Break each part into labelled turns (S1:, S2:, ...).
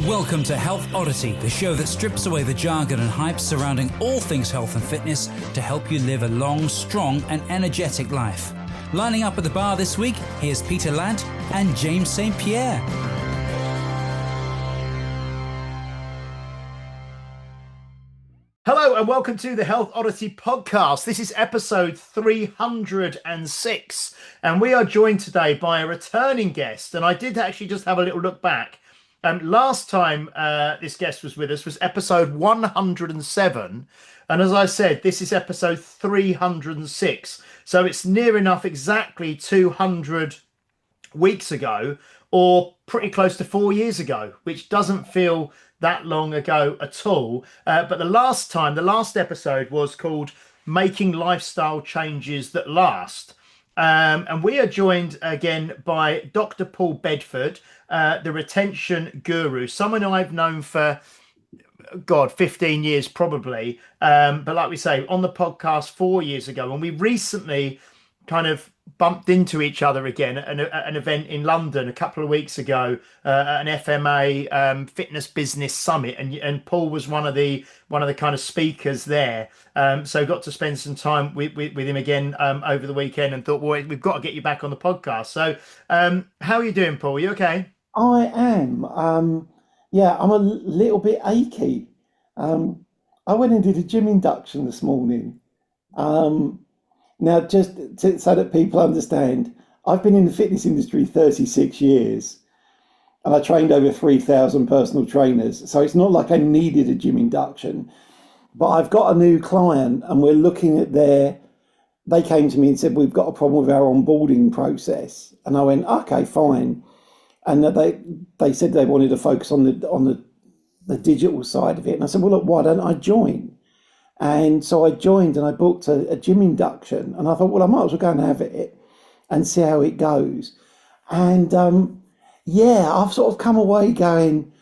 S1: Welcome to Health Oddity, the show that strips away the jargon and hype surrounding all things health and fitness to help you live a long, strong and energetic life. Lining up at the bar this week, here's Peter Lant and James St. Pierre.
S2: Hello and welcome to the Health Oddity podcast. This is episode 306 and we are joined today by a returning guest. And I did actually just have a little look back. Last time this guest was with us was episode 107. And as I said, this is episode 306. So it's near enough exactly 200 weeks ago, or pretty close to 4 years ago, which doesn't feel that long ago at all. But the last episode was called Making Lifestyle Changes That Last. And we are joined again by Dr. Paul Bedford, the retention guru, someone I've known for, 15 years probably. But like we say, on the podcast 4 years ago, and we recently kind of bumped into each other again at an event in London a couple of weeks ago, at an FMA fitness business summit, and Paul was one of the kind of speakers there. So got to spend some time with him again over the weekend, and thought, well, we've got to get you back on the podcast. So how are you doing, Paul? Are you okay?
S3: I am. I'm a little bit achy. I went and did a gym induction this morning. Now, just so that people understand, I've been in the fitness industry 36 years and I trained over 3,000 personal trainers. So it's not like I needed a gym induction, but I've got a new client and we're looking at they came to me and said, we've got a problem with our onboarding process. And I went, okay, fine. And they said they wanted to focus on the digital side of it. And I said, well, look, why don't I join? And so I joined and I booked a gym induction, and I thought, well, I might as well go and have it and see how it goes. And I've sort of come away going,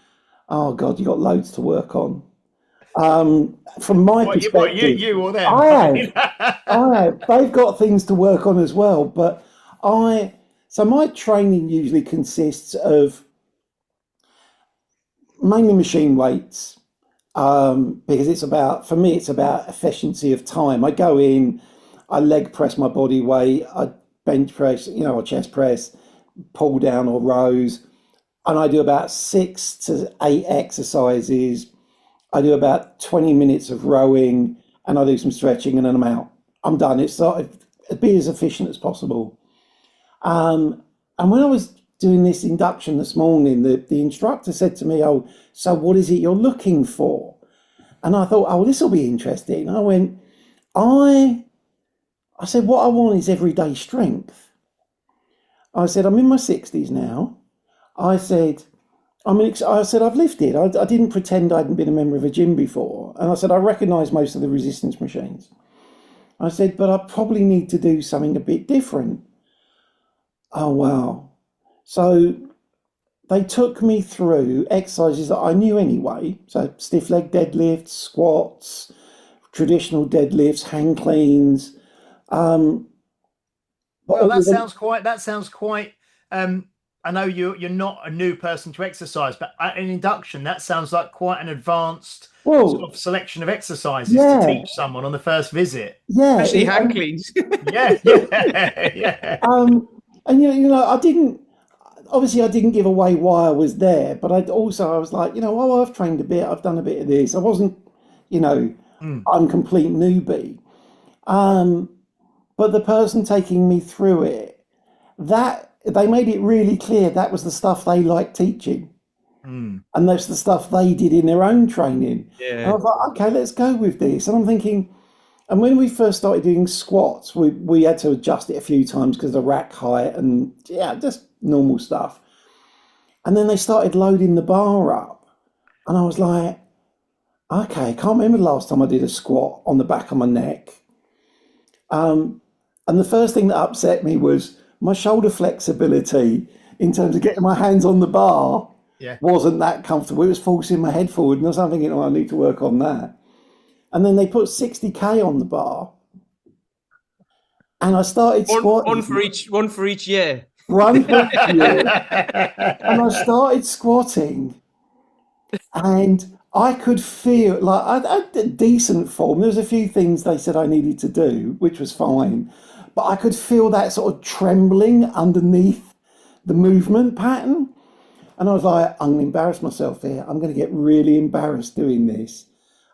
S3: oh God, you got loads to work on. From my perspective,
S2: you or them?
S3: I have. They've got things to work on as well, but so my training usually consists of mainly machine weights. Because it's about efficiency of time. I go in, I leg press my body weight, I bench press, or chest press, pull down or rows, and I do about 6 to 8 exercises. I do about 20 minutes of rowing, and I do some stretching, and then I'm out. I'm done. It's sort of be as efficient as possible. And when I was doing this induction this morning, the instructor said to me, oh, so what is it you're looking for? And I thought, oh, this will be interesting. I went, I said, what I want is everyday strength. I said, I'm in my 60s now. I said, I've lifted. I didn't pretend I hadn't been a member of a gym before. And I said, I recognise most of the resistance machines. I said, but I probably need to do something a bit different. Oh, wow. So they took me through exercises that I knew anyway. So stiff leg deadlifts, squats, traditional deadlifts, hang cleans.
S2: Well, that sounds quite. I know you're not a new person to exercise, but at an induction, that sounds like quite an advanced sort of selection of exercises to teach someone on the first visit.
S3: Yeah,
S4: especially hang cleans.
S2: Yeah.
S3: And I didn't. Obviously, I didn't give away why I was there, but I was like, I've trained a bit, I've done a bit of this. I wasn't, I'm complete newbie. But the person taking me through it, that they made it really clear that was the stuff they liked teaching. And that's the stuff they did in their own training. Yeah. And I was like, okay, let's go with this. And I'm thinking, and when we first started doing squats, we had to adjust it a few times because of the rack height and just normal stuff. And then they started loading the bar up. And I was like, okay, I can't remember the last time I did a squat on the back of my neck. And the first thing that upset me was my shoulder flexibility in terms of getting my hands on the bar wasn't that comfortable. It was forcing my head forward, and I was thinking, I need to work on that. And then they put 60k on the bar, and I started squatting.
S4: One for each year.
S3: One for each year. And I started squatting, And I could feel like I had a decent form. There was a few things they said I needed to do, which was fine, but I could feel that sort of trembling underneath the movement pattern. And I was like, I'm going to embarrass myself here. I'm going to get really embarrassed doing this.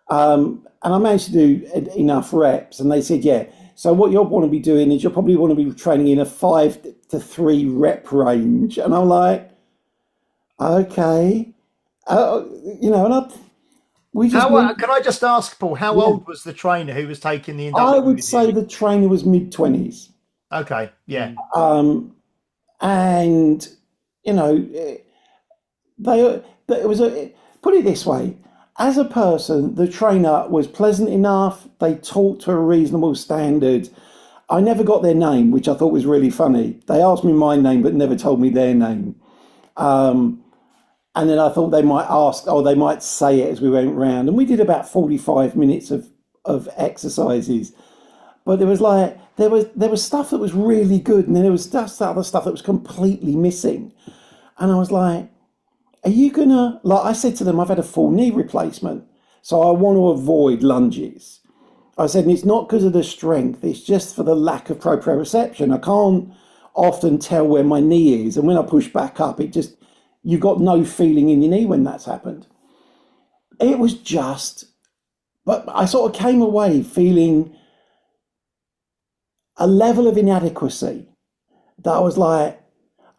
S3: And I managed to do enough reps. And they said, yeah, so what you'll want to be doing is you'll probably want to be training in a 5 to 3 rep range. And I'm like, okay. Uh, and we just
S2: How
S3: went,
S2: can I just ask, Paul? How
S3: yeah,
S2: old was the trainer who was taking the
S3: I
S2: induction
S3: would
S2: with you?
S3: say the trainer was mid 20s.
S2: Okay, yeah.
S3: And, you know, it was put it this way, as a person, the trainer was pleasant enough. They talked to a reasonable standard. I never got their name, which I thought was really funny. They asked me my name, but never told me their name. And then I thought they might ask, or they might say it as we went round. And we did about 45 minutes of exercises. But there was stuff that was really good, and then there was just other stuff that was completely missing. And I was like, are you gonna, like I said to them, I've had a full knee replacement, so I want to avoid lunges. I said, and it's not because of the strength, it's just for the lack of proprioception. I can't often tell where my knee is, and when I push back up, you've got no feeling in your knee when that's happened. It was just, but I sort of came away feeling a level of inadequacy that I was like,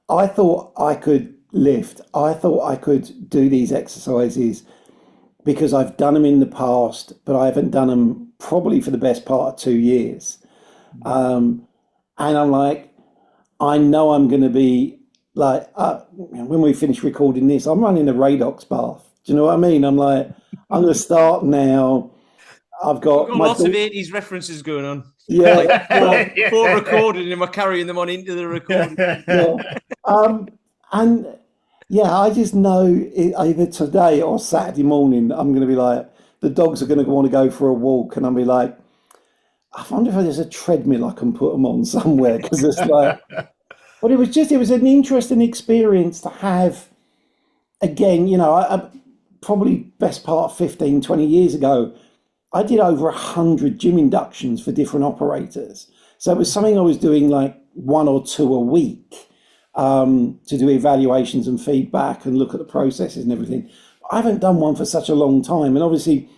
S3: I thought I could lift. I thought I could do these exercises because I've done them in the past, but I haven't done them probably for the best part of 2 years. And I'm like, I know I'm going to be like, when we finish recording this, I'm running a Radox bath. Do you know what I mean? I'm like, I'm going to start now. I've
S4: We've
S3: got
S4: got
S3: my
S4: lots of 80s references going on.
S3: yeah,
S4: Like
S3: well,
S4: before recording, and we're carrying them on into the recording.
S3: yeah. And yeah, I just know either today or Saturday morning, I'm going to be like, the dogs are going to want to go for a walk, and I'll be like, I wonder if there's a treadmill I can put them on somewhere because it's like, but it was an interesting experience to have again. Probably best part of 15, 20 years ago, I did over 100 gym inductions for different operators. So it was something I was doing like 1 or 2 a week to do evaluations and feedback and look at the processes and everything. I haven't done one for such a long time. And obviously,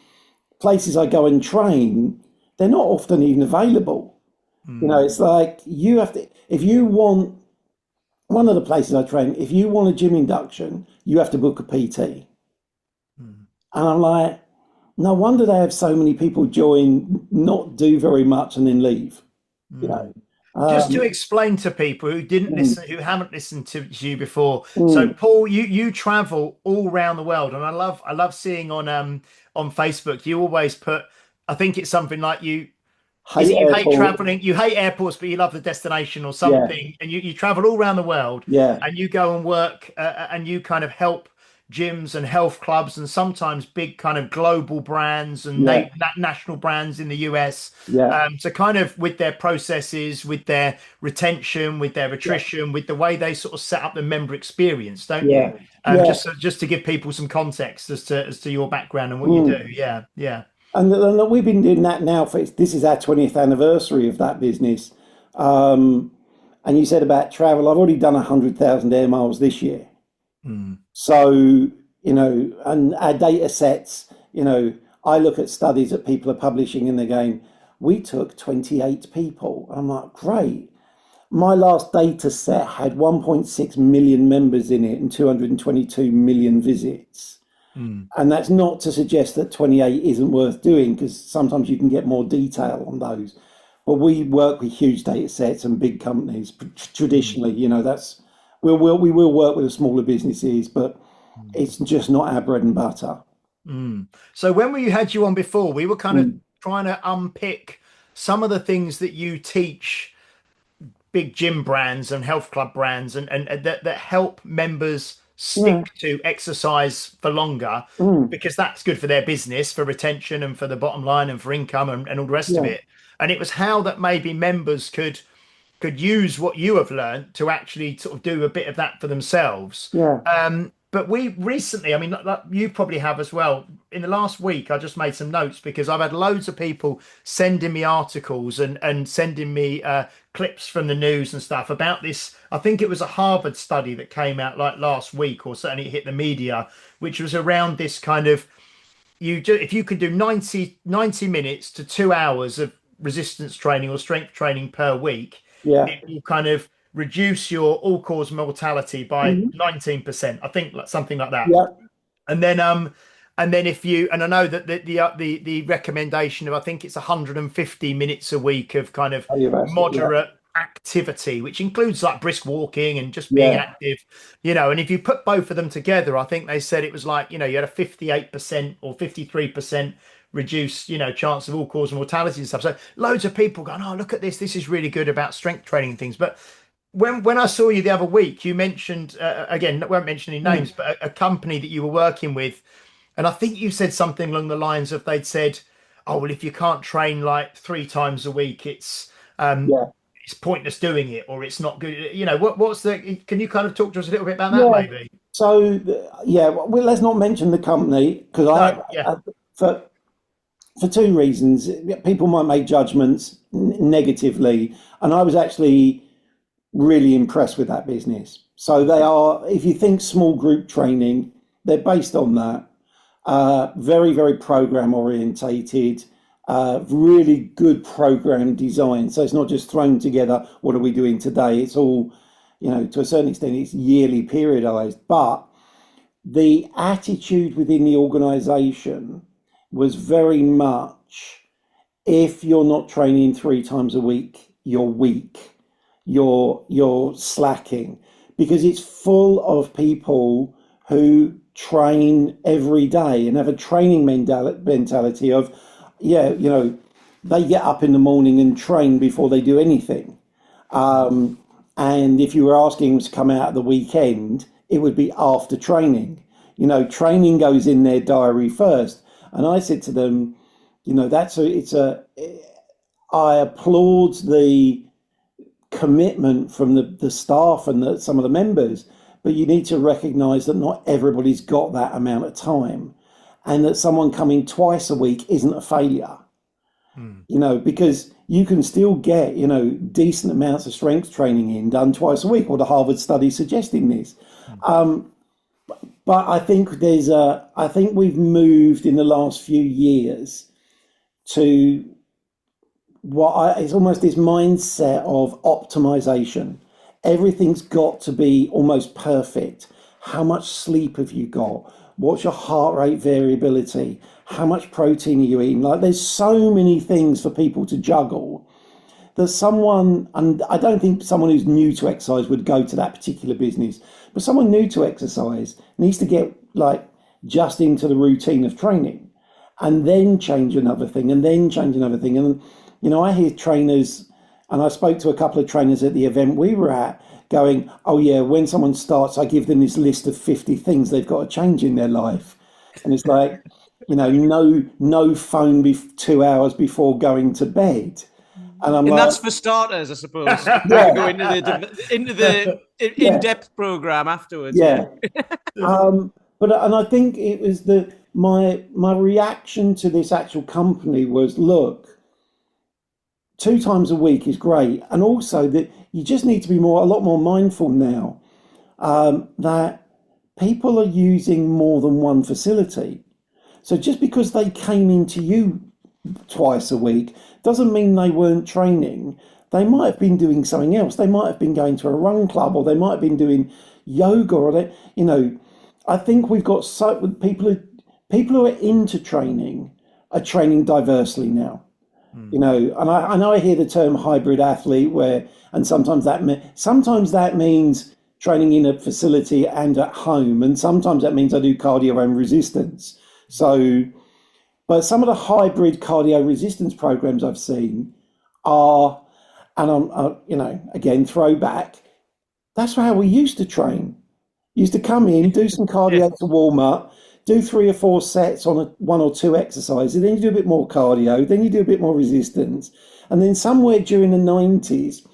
S3: places I go and train, they're not often even available. It's like you have to, if you want, one of the places I train, if you want a gym induction, you have to book a PT. And I'm like, no wonder they have so many people join, not do very much, and then leave. You know,
S2: Just to explain to people who didn't
S3: mm,
S2: listen, who haven't listened to you before. So,
S3: mm,
S2: Paul, you travel all around the world, and I love seeing on Facebook. You always put, I think it's something like you. Is
S3: hate
S2: it you hate
S3: airport.
S2: traveling? You hate airports, but you love the destination or
S3: Yeah,
S2: something, and you travel all around the world,
S3: yeah,
S2: and you go and work, and you kind of help gyms and health clubs, and sometimes big kind of global brands and
S3: yeah,
S2: national brands in the US,
S3: yeah,
S2: to kind of with their processes, with their retention, with their
S3: yeah,
S2: attrition, with the way they sort of set up the member experience, don't you?
S3: yeah, yeah.
S2: Just to give people some context as to your background and what you do.
S3: Mm.
S2: Yeah, yeah.
S3: And we've been doing that now for this is our 20th anniversary of that business. Um, and you said about travel, I've already done 100,000 air miles this year.
S2: Mm.
S3: So, and our data sets, I look at studies that people are publishing and they're going, we took 28 people. I'm like, great. My last data set had 1.6 million members in it and 222 million visits.
S2: Mm.
S3: And that's not to suggest that 28 isn't worth doing because sometimes you can get more detail on those. But we work with huge data sets and big companies traditionally, that's we will work with the smaller businesses, but
S2: Mm.
S3: it's just not our bread and butter.
S2: So when we had you on before, we were kind of
S3: Mm.
S2: trying to unpick some of the things that you teach big gym brands and health club brands and that help members
S3: Yeah.
S2: stick to exercise for longer
S3: Mm.
S2: because that's good for their business, for retention and for the bottom line and for income and all the rest of
S3: Yeah.
S2: it. And it was how that maybe members could use what you have learned to actually sort of do a bit of that for themselves.
S3: Yeah.
S2: but we recently, I mean, like you probably have as well. In the last week, I just made some notes because I've had loads of people sending me articles and sending me clips from the news and stuff about this. I think it was a Harvard study that came out like last week, or certainly it hit the media, which was around this kind of if you can do 90 minutes to 2 hours of resistance training or strength training per week,
S3: Yeah.
S2: it will kind of reduce your all-cause mortality by 19%. I think something like that.
S3: Yeah.
S2: And then if you, and I know that the recommendation of, I think it's 150 minutes a week of kind of moderate activity, which includes like brisk walking and just being active, and if you put both of them together, I think they said it was like, you had a 58% or 53% reduce, chance of all cause mortality and stuff. So loads of people going, oh, look at this is really good about strength training and things. But when I saw you the other week, you mentioned again, I won't mention any names, but a company that you were working with, and I think you said something along the lines of, they'd said, oh well, if you can't train like 3 times a week, it's pointless doing it, or it's not good. What's the, can you kind of talk to us a little bit about that maybe?
S3: So well, let's not mention the company, because for 2 reasons. People might make judgments negatively, and I was actually really impressed with that business. So they are, if you think small group training, they're based on that. Very, very program orientated, really good program design. So it's not just thrown together, what are we doing today? It's all, to a certain extent, it's yearly periodized. But the attitude within the organization was very much, if you're not training 3 times a week, you're weak. You're slacking, because it's full of people who train every day and have a training mentality of, they get up in the morning and train before they do anything. And if you were asking them to come out at the weekend, it would be after training. Training goes in their diary first. And I said to them, I applaud the commitment from the staff and some of the members, but you need to recognize that not everybody's got that amount of time, and that someone coming twice a week isn't a failure. Because you can still get decent amounts of strength training done twice a week, or the Harvard study suggesting this. But I think I think we've moved in the last few years to it's almost this mindset of optimization. Everything's got to be almost perfect. How much sleep have you got? What's your heart rate variability? How much protein are you eating? Like, there's so many things for people to juggle that and I don't think someone who's new to exercise would go to that particular business, but someone new to exercise needs to get just into the routine of training, and then change another thing, and then change another thing. And I hear trainers, and I spoke to a couple of trainers at the event we were at, going, oh yeah, when someone starts, I give them this list of 50 things they've got to change in their life. And it's like, no phone 2 hours before going to bed. And
S4: that's for starters, I suppose. Go into the in-depth program afterwards.
S3: But I think it was my reaction to this actual company was, look, 2 times a week is great, and also that you just need to be a lot more mindful now that people are using more than one facility. So just because they came into you twice a week doesn't mean they weren't training. They might have been doing something else. They might have been going to a run club, or they might have been doing yoga, or I think we've got people who are into training are training diversely now. And I know I hear the term hybrid athlete, and sometimes that means training in a facility and at home, and sometimes that means I do cardio and resistance. But some of the hybrid cardio resistance programs I've seen are, and I'm again, throwback, that's how we used to train. Used to come in, do some cardio to warm up, do 3 or 4 sets on 1 or 2 exercises, then you do a bit more cardio, then you do a bit more resistance. And then somewhere during the 90s,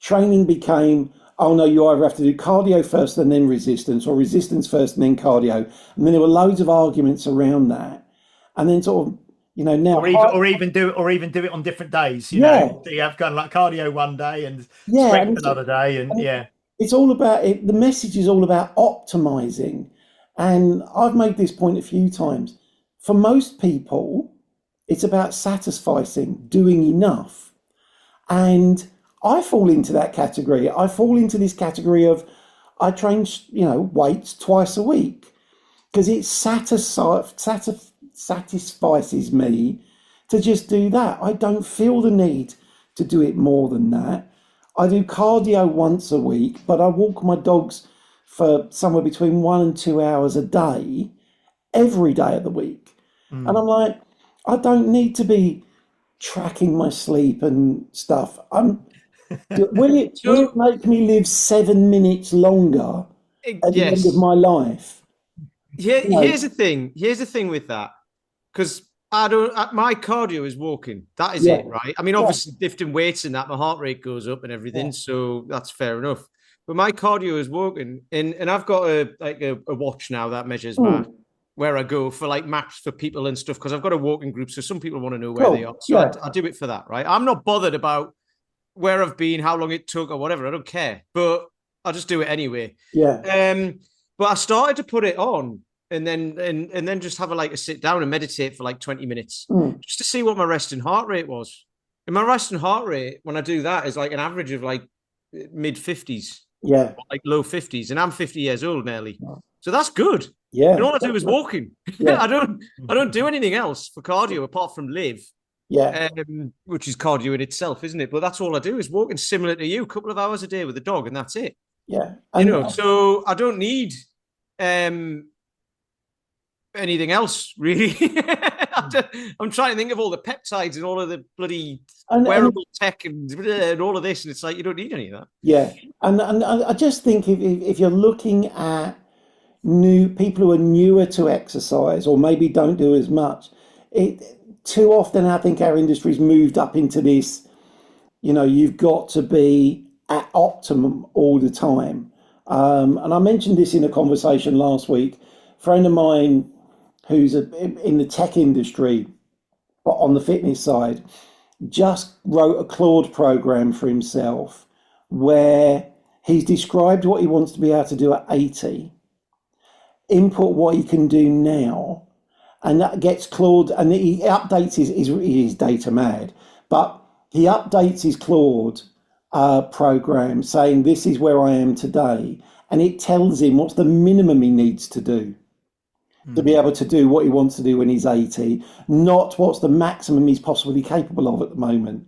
S3: training became, oh no, you either have to do cardio first and then resistance, or resistance first and then cardio. And then there were loads of arguments around that. And then sort of, now
S2: or even do it on different days.
S3: Yeah.
S2: So you have kind of like cardio one day and
S3: Yeah,
S2: strength another day, and yeah.
S3: it's all about it. The message is all about optimizing. And I've made this point a few times. For most people, it's about satisficing, doing enough. And I fall into that category. I fall into this category of I train, weights twice a week because it satisfies me to just do that. I don't feel the need to do it more than that. I do cardio once a week, but I walk my dogs for somewhere between 1 and 2 hours a day, every day of the week. And I'm like, I don't need to be tracking my sleep and stuff. Will it make me live 7 minutes longer at the end of my life?
S4: Here's the thing. Here's the thing with that, because my cardio is walking. That is it, right? I mean, obviously lifting weights and that, my heart rate goes up and everything, so that's fair enough. But my cardio is walking, and I've got a watch now that measures where I go for like maps for people and stuff, because I've got a walking group, so some people want to know where they are. So I do it for that, right? I'm not bothered about where I've been, how long it took, or whatever. I don't care, but I'll just do it anyway.
S3: Yeah.
S4: But I started to put it on, and then just have a sit down and meditate for like 20 minutes, just to see what my resting heart rate was. And my resting heart rate when I do that is like an average of like mid 50s, like low 50s, and I'm 50 years old nearly, so that's good. And all I do is walking. I don't do anything else for cardio apart from live. Which is cardio in itself, isn't it? But that's all I do is walking, similar to you, a couple of hours a day with the dog, and that's it. So I don't need anything else really. I'm trying to think of all the peptides and all of the bloody wearable tech and all of this, and it's like you don't need any of that.
S3: And I just think if you're looking at new people who are newer to exercise, or maybe don't do as much, too often I think our industry's moved up into this, you've got to be at optimum all the time. And I mentioned this in a conversation last week. A friend of mine who's in the tech industry, but on the fitness side, just wrote a Claude program for himself where he's described what he wants to be able to do at 80, input what he can do now, and that gets Claude, and he updates his data mad, but he updates his Claude program saying this is where I am today, and it tells him what's the minimum he needs to do to be able to do what he wants to do when he's 80, not what's the maximum he's possibly capable of at the moment.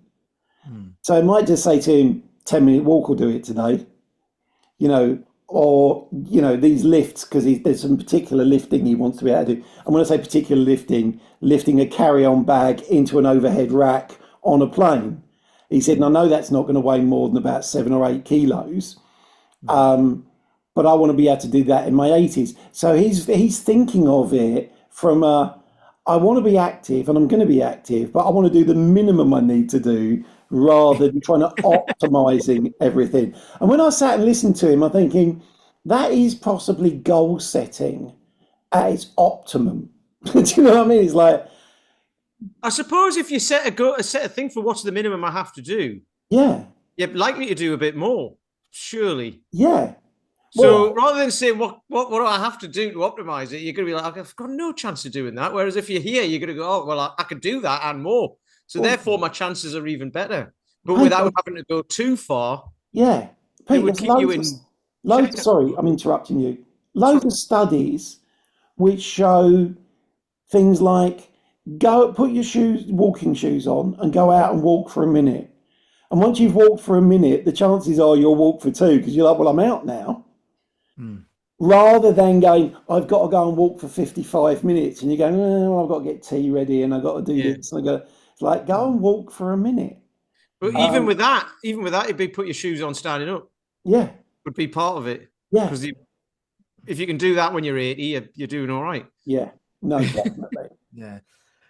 S3: So I might just say to him, 10-minute walk will do it today, or these lifts, because there's some particular lifting he wants to be able to do. And when I say particular lifting a carry-on bag into an overhead rack on a plane. He said, and I know that's not going to weigh more than about 7 or 8 kilos, but I want to be able to do that in my 80s. So he's thinking of it from I want to be active, and I'm going to be active, but I want to do the minimum I need to do rather than trying to optimizing everything. And when I sat and listened to him, I'm thinking that is possibly goal setting at its optimum. Do you know what I mean? It's like,
S4: I suppose if you set a thing for what's the minimum I have to do, you're likely to do a bit more, surely. So rather than saying what do I have to do to optimize it, you're going to be like, I've got no chance of doing that. Whereas if you're here, you're going to go, oh, well, I could do that and more. So therefore, my chances are even better. But without having to go too far,
S3: Pete,
S4: it would keep you in.
S3: Sorry, I'm interrupting you. Loads of studies which show things like put your walking shoes on and go out and walk for a minute. And once you've walked for a minute, the chances are you'll walk for 2 because you're like, well, I'm out now. Rather than going, I've got to go and walk for 55 minutes, and you're going, oh, I've got to get tea ready and I've got to do this. And it's like, go and walk for a minute.
S4: But even with that, it'd be put your shoes on standing up. Would be part of it. Because if you can do that when you're 80, you're doing all right.
S3: No, definitely.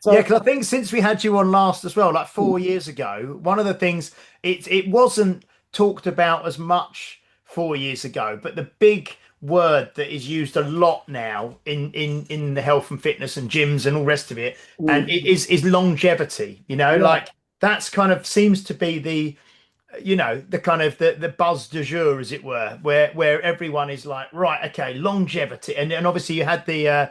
S2: Because I think since we had you on last as well, like 4 years ago, one of the things it wasn't talked about as much 4 years ago, but the big word that is used a lot now in the health and fitness and gyms and all the rest of it, and it is longevity. Like that's kind of seems to be the kind of the buzz du jour, as it were, where everyone is like, right, okay, longevity, and obviously you had the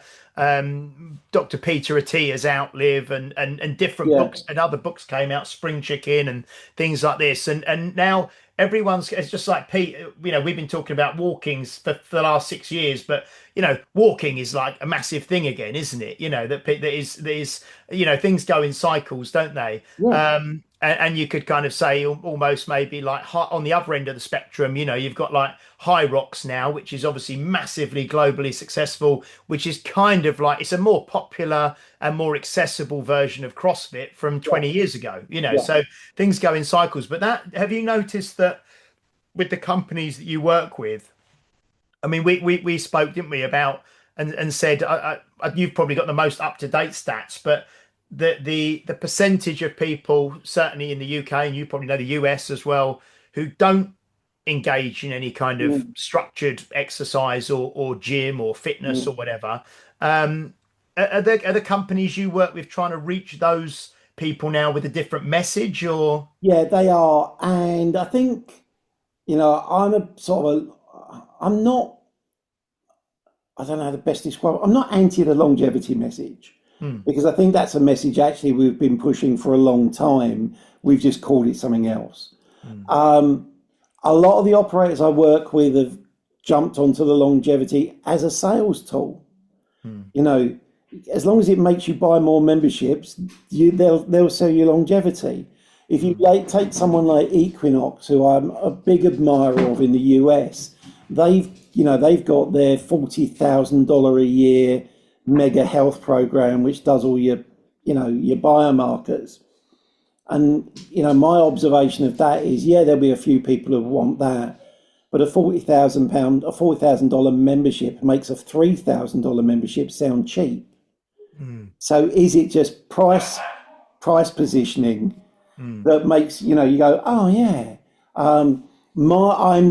S2: Dr. Peter Attia's Outlive and different books, and other books came out, Spring Chicken and things like this, and now it's just like Pete. We've been talking about walkings for the last 6 years, but walking is like a massive thing again, isn't it? That is things go in cycles, don't they? And you could kind of say almost maybe like on the other end of the spectrum, you've got like High Rocks now, which is obviously massively globally successful, which is kind of like, it's a more popular and more accessible version of CrossFit from 20 years ago, so things go in cycles. But have you noticed that with the companies that you work with? I mean, we spoke, didn't we, about and said, you've probably got the most up-to-date stats, but the percentage of people, certainly in the UK, and you probably know the US as well, who don't engage in any kind of structured exercise or gym or fitness or whatever, are the companies you work with trying to reach those people now with a different message? Or
S3: They are. And I think, I'm not, I don't know how to best describe it. I'm not anti the longevity message, because I think that's a message actually we've been pushing for a long time. We've just called it something else. A lot of the operators I work with have jumped onto the longevity as a sales tool. As long as it makes you buy more memberships, they'll sell you longevity. If you take someone like Equinox, who I'm a big admirer of in the US, they've got their $40,000 a year mega health program, which does all your biomarkers. And, my observation of that is, there'll be a few people who want that, but a $40,000 membership makes a $3,000 membership sound cheap. So is it just price positioning that makes, you go, oh yeah. I'm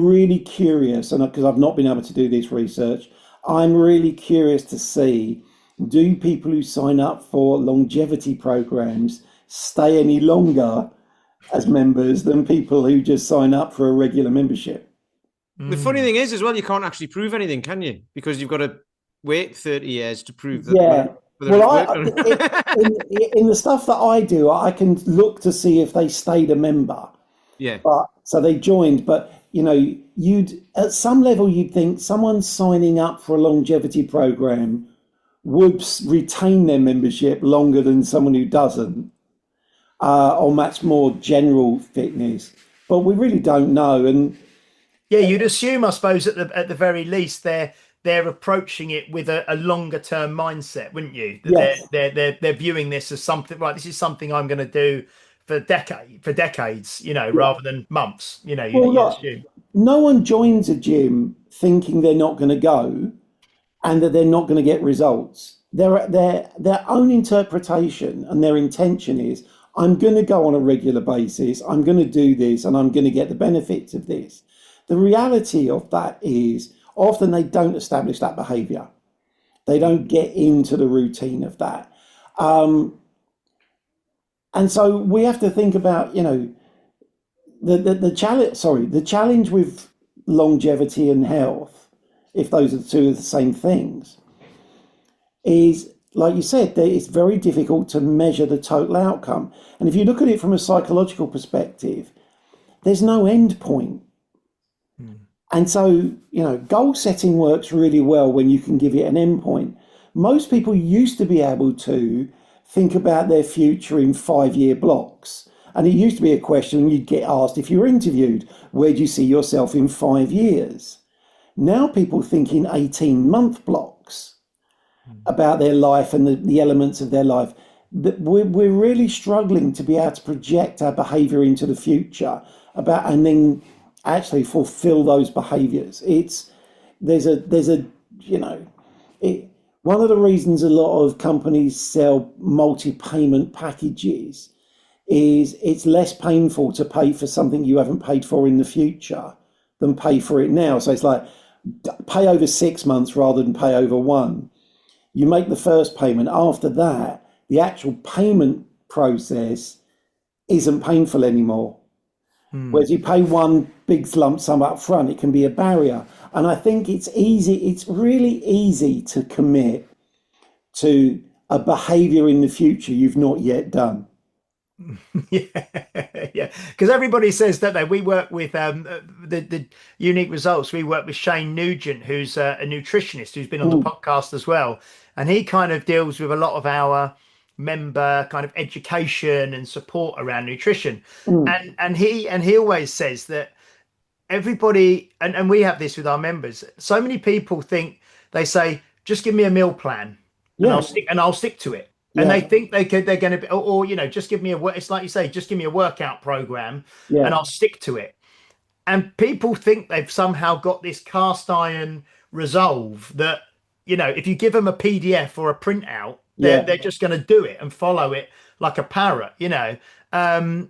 S3: really curious, and because I've not been able to do this research, I'm really curious to see, do people who sign up for longevity programs stay any longer as members than people who just sign up for a regular membership?
S4: The funny thing is, as well, you can't actually prove anything, can you? Because you've got to wait 30 years to prove that.
S3: In the stuff that I do, I can look to see if they stayed a member. So they joined, but you'd at some level you'd think someone signing up for a longevity program would retain their membership longer than someone who doesn't, or much more general fitness. But we really don't know. And
S2: you'd assume, I suppose, at the very least, they're approaching it with a longer term mindset, wouldn't you? They're viewing this as something, right? This is something I'm going to do for decades, rather than months. You assume.
S3: No one joins a gym thinking they're not going to go and that they're not going to get results. Their own interpretation and their intention is, I'm going to go on a regular basis, I'm going to do this, and I'm going to get the benefits of this. The reality of that is often they don't establish that behavior. They don't get into the routine of that. And so we have to think about, the challenge with longevity and health, if those are two of the same things, is, like you said, that it's very difficult to measure the total outcome. And if you look at it from a psychological perspective, there's no end point. And so, goal setting works really well when you can give it an end point. Most people used to be able to think about their future in 5-year blocks. And it used to be a question you'd get asked if you were interviewed, where do you see yourself in 5 years? Now people think in 18-month blocks about their life and the elements of their life. We're really struggling to be able to project our behavior into the future and then actually fulfill those behaviors. One of the reasons a lot of companies sell multi-payment packages is it's less painful to pay for something you haven't paid for in the future than pay for it now. So it's like pay over 6 months rather than pay over one. You make the first payment. After that, the actual payment process isn't painful anymore. Whereas you pay one big lump sum up front, it can be a barrier. And I think it's really easy to commit to a behaviour in the future you've not yet done.
S2: Yeah. Because everybody says that we work with the unique results. We work with Shane Nugent, who's a nutritionist who's been on the podcast as well, and he kind of deals with a lot of our member kind of education and support around nutrition. And he always says that everybody, and we have this with our members, so many people think, they say, just give me a meal plan and I'll stick to it. And they think they're going to be, or just give me it's like you say, just give me a workout program and I'll stick to it. And people think they've somehow got this cast iron resolve that, if you give them a PDF or a printout, they're just going to do it and follow it like a parrot, and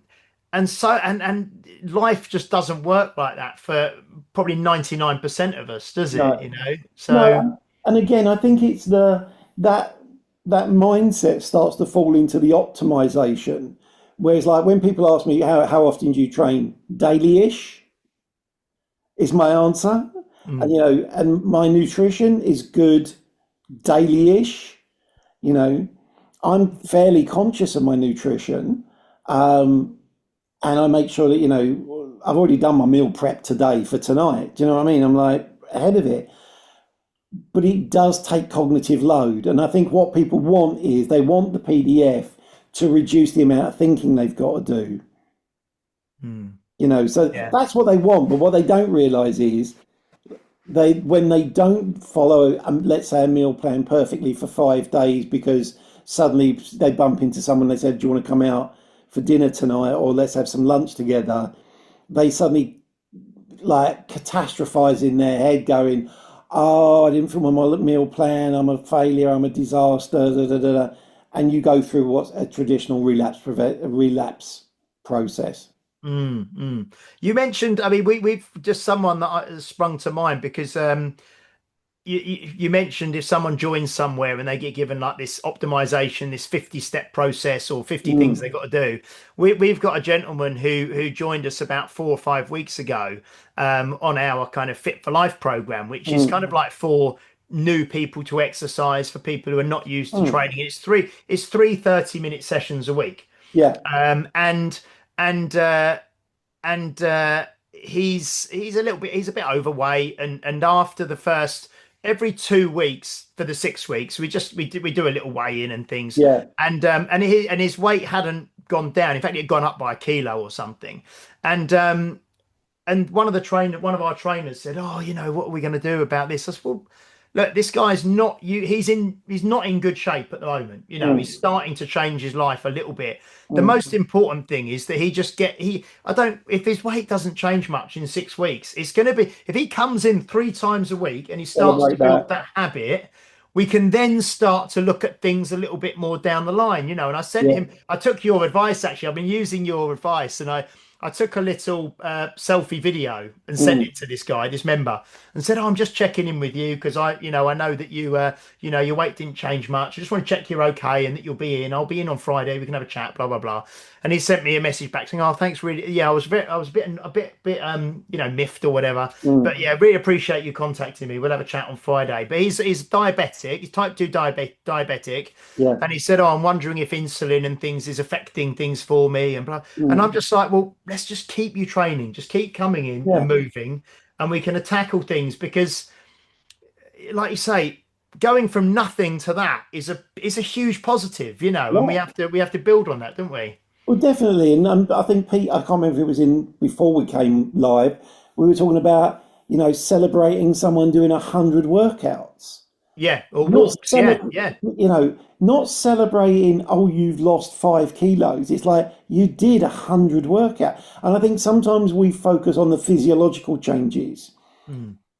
S2: life just doesn't work like that for probably 99% of us, does it? So
S3: no, and again, I think it's that mindset starts to fall into the optimization. Whereas like when people ask me how often do you train, daily-ish is my answer. And and my nutrition is good daily-ish. I'm fairly conscious of my nutrition, and I make sure that I've already done my meal prep today for tonight. Do you know what I mean? I'm like ahead of it. But it does take cognitive load. And I think what people want is they want the PDF to reduce the amount of thinking they've got to do. So that's what they want. But what they don't realize is when they don't follow, let's say, a meal plan perfectly for 5 days because suddenly they bump into someone, they said, do you want to come out for dinner tonight, or let's have some lunch together, they suddenly like catastrophize in their head going, oh, I didn't follow my meal plan, I'm a failure, I'm a disaster, and you go through what's a traditional relapse process.
S2: You mentioned, we've just someone that sprung to mind because you mentioned if someone joins somewhere and they get given like this optimization, this 50-step process or 50 things they've got to do. We've got a gentleman who joined us about 4 or 5 weeks ago on our kind of Fit for Life program, which is kind of like for new people to exercise, for people who are not used to training. It's three 30-minute sessions a week. He's a bit overweight, and after the first, every 2 weeks for the 6 weeks, we do a little weigh in and things. And his weight hadn't gone down. In fact, it had gone up by a kilo or something. And one of our trainers said, oh, what are we going to do about this? I said, well, look, this guy's not he's not in good shape at the moment. He's starting to change his life a little bit. The most important thing is that if his weight doesn't change much in 6 weeks, it's going to be, if he comes in 3 times a week and he starts to build that habit, we can then start to look at things a little bit more down the line, and I took your advice, actually. I've been using your advice, and I took a little selfie video and sent it to this guy, this member, and said, oh, I'm just checking in with you because I know that your weight didn't change much. I just want to check you're okay and that you'll be in. I'll be in on Friday. We can have a chat, blah, blah, blah. And he sent me a message back saying, oh, thanks, really. Yeah, I was a bit miffed or whatever. But yeah, really appreciate you contacting me. We'll have a chat on Friday. But he's diabetic. He's type 2 diabetic.
S3: Yeah.
S2: And he said, oh, I'm wondering if insulin and things is affecting things for me and blah. And I'm just like, well, let's just keep you training, just keep coming in and moving, and we can tackle things, because like you say, going from nothing to that is a huge positive, and we have to build on that, don't we?
S3: Well, definitely. And I think Pete, I can't remember if it was in before we came live, we were talking about celebrating someone doing 100 workouts.
S2: Or walks.
S3: Not celebrating, oh, you've lost 5 kilos. It's like you did 100 workouts. And I think sometimes we focus on the physiological changes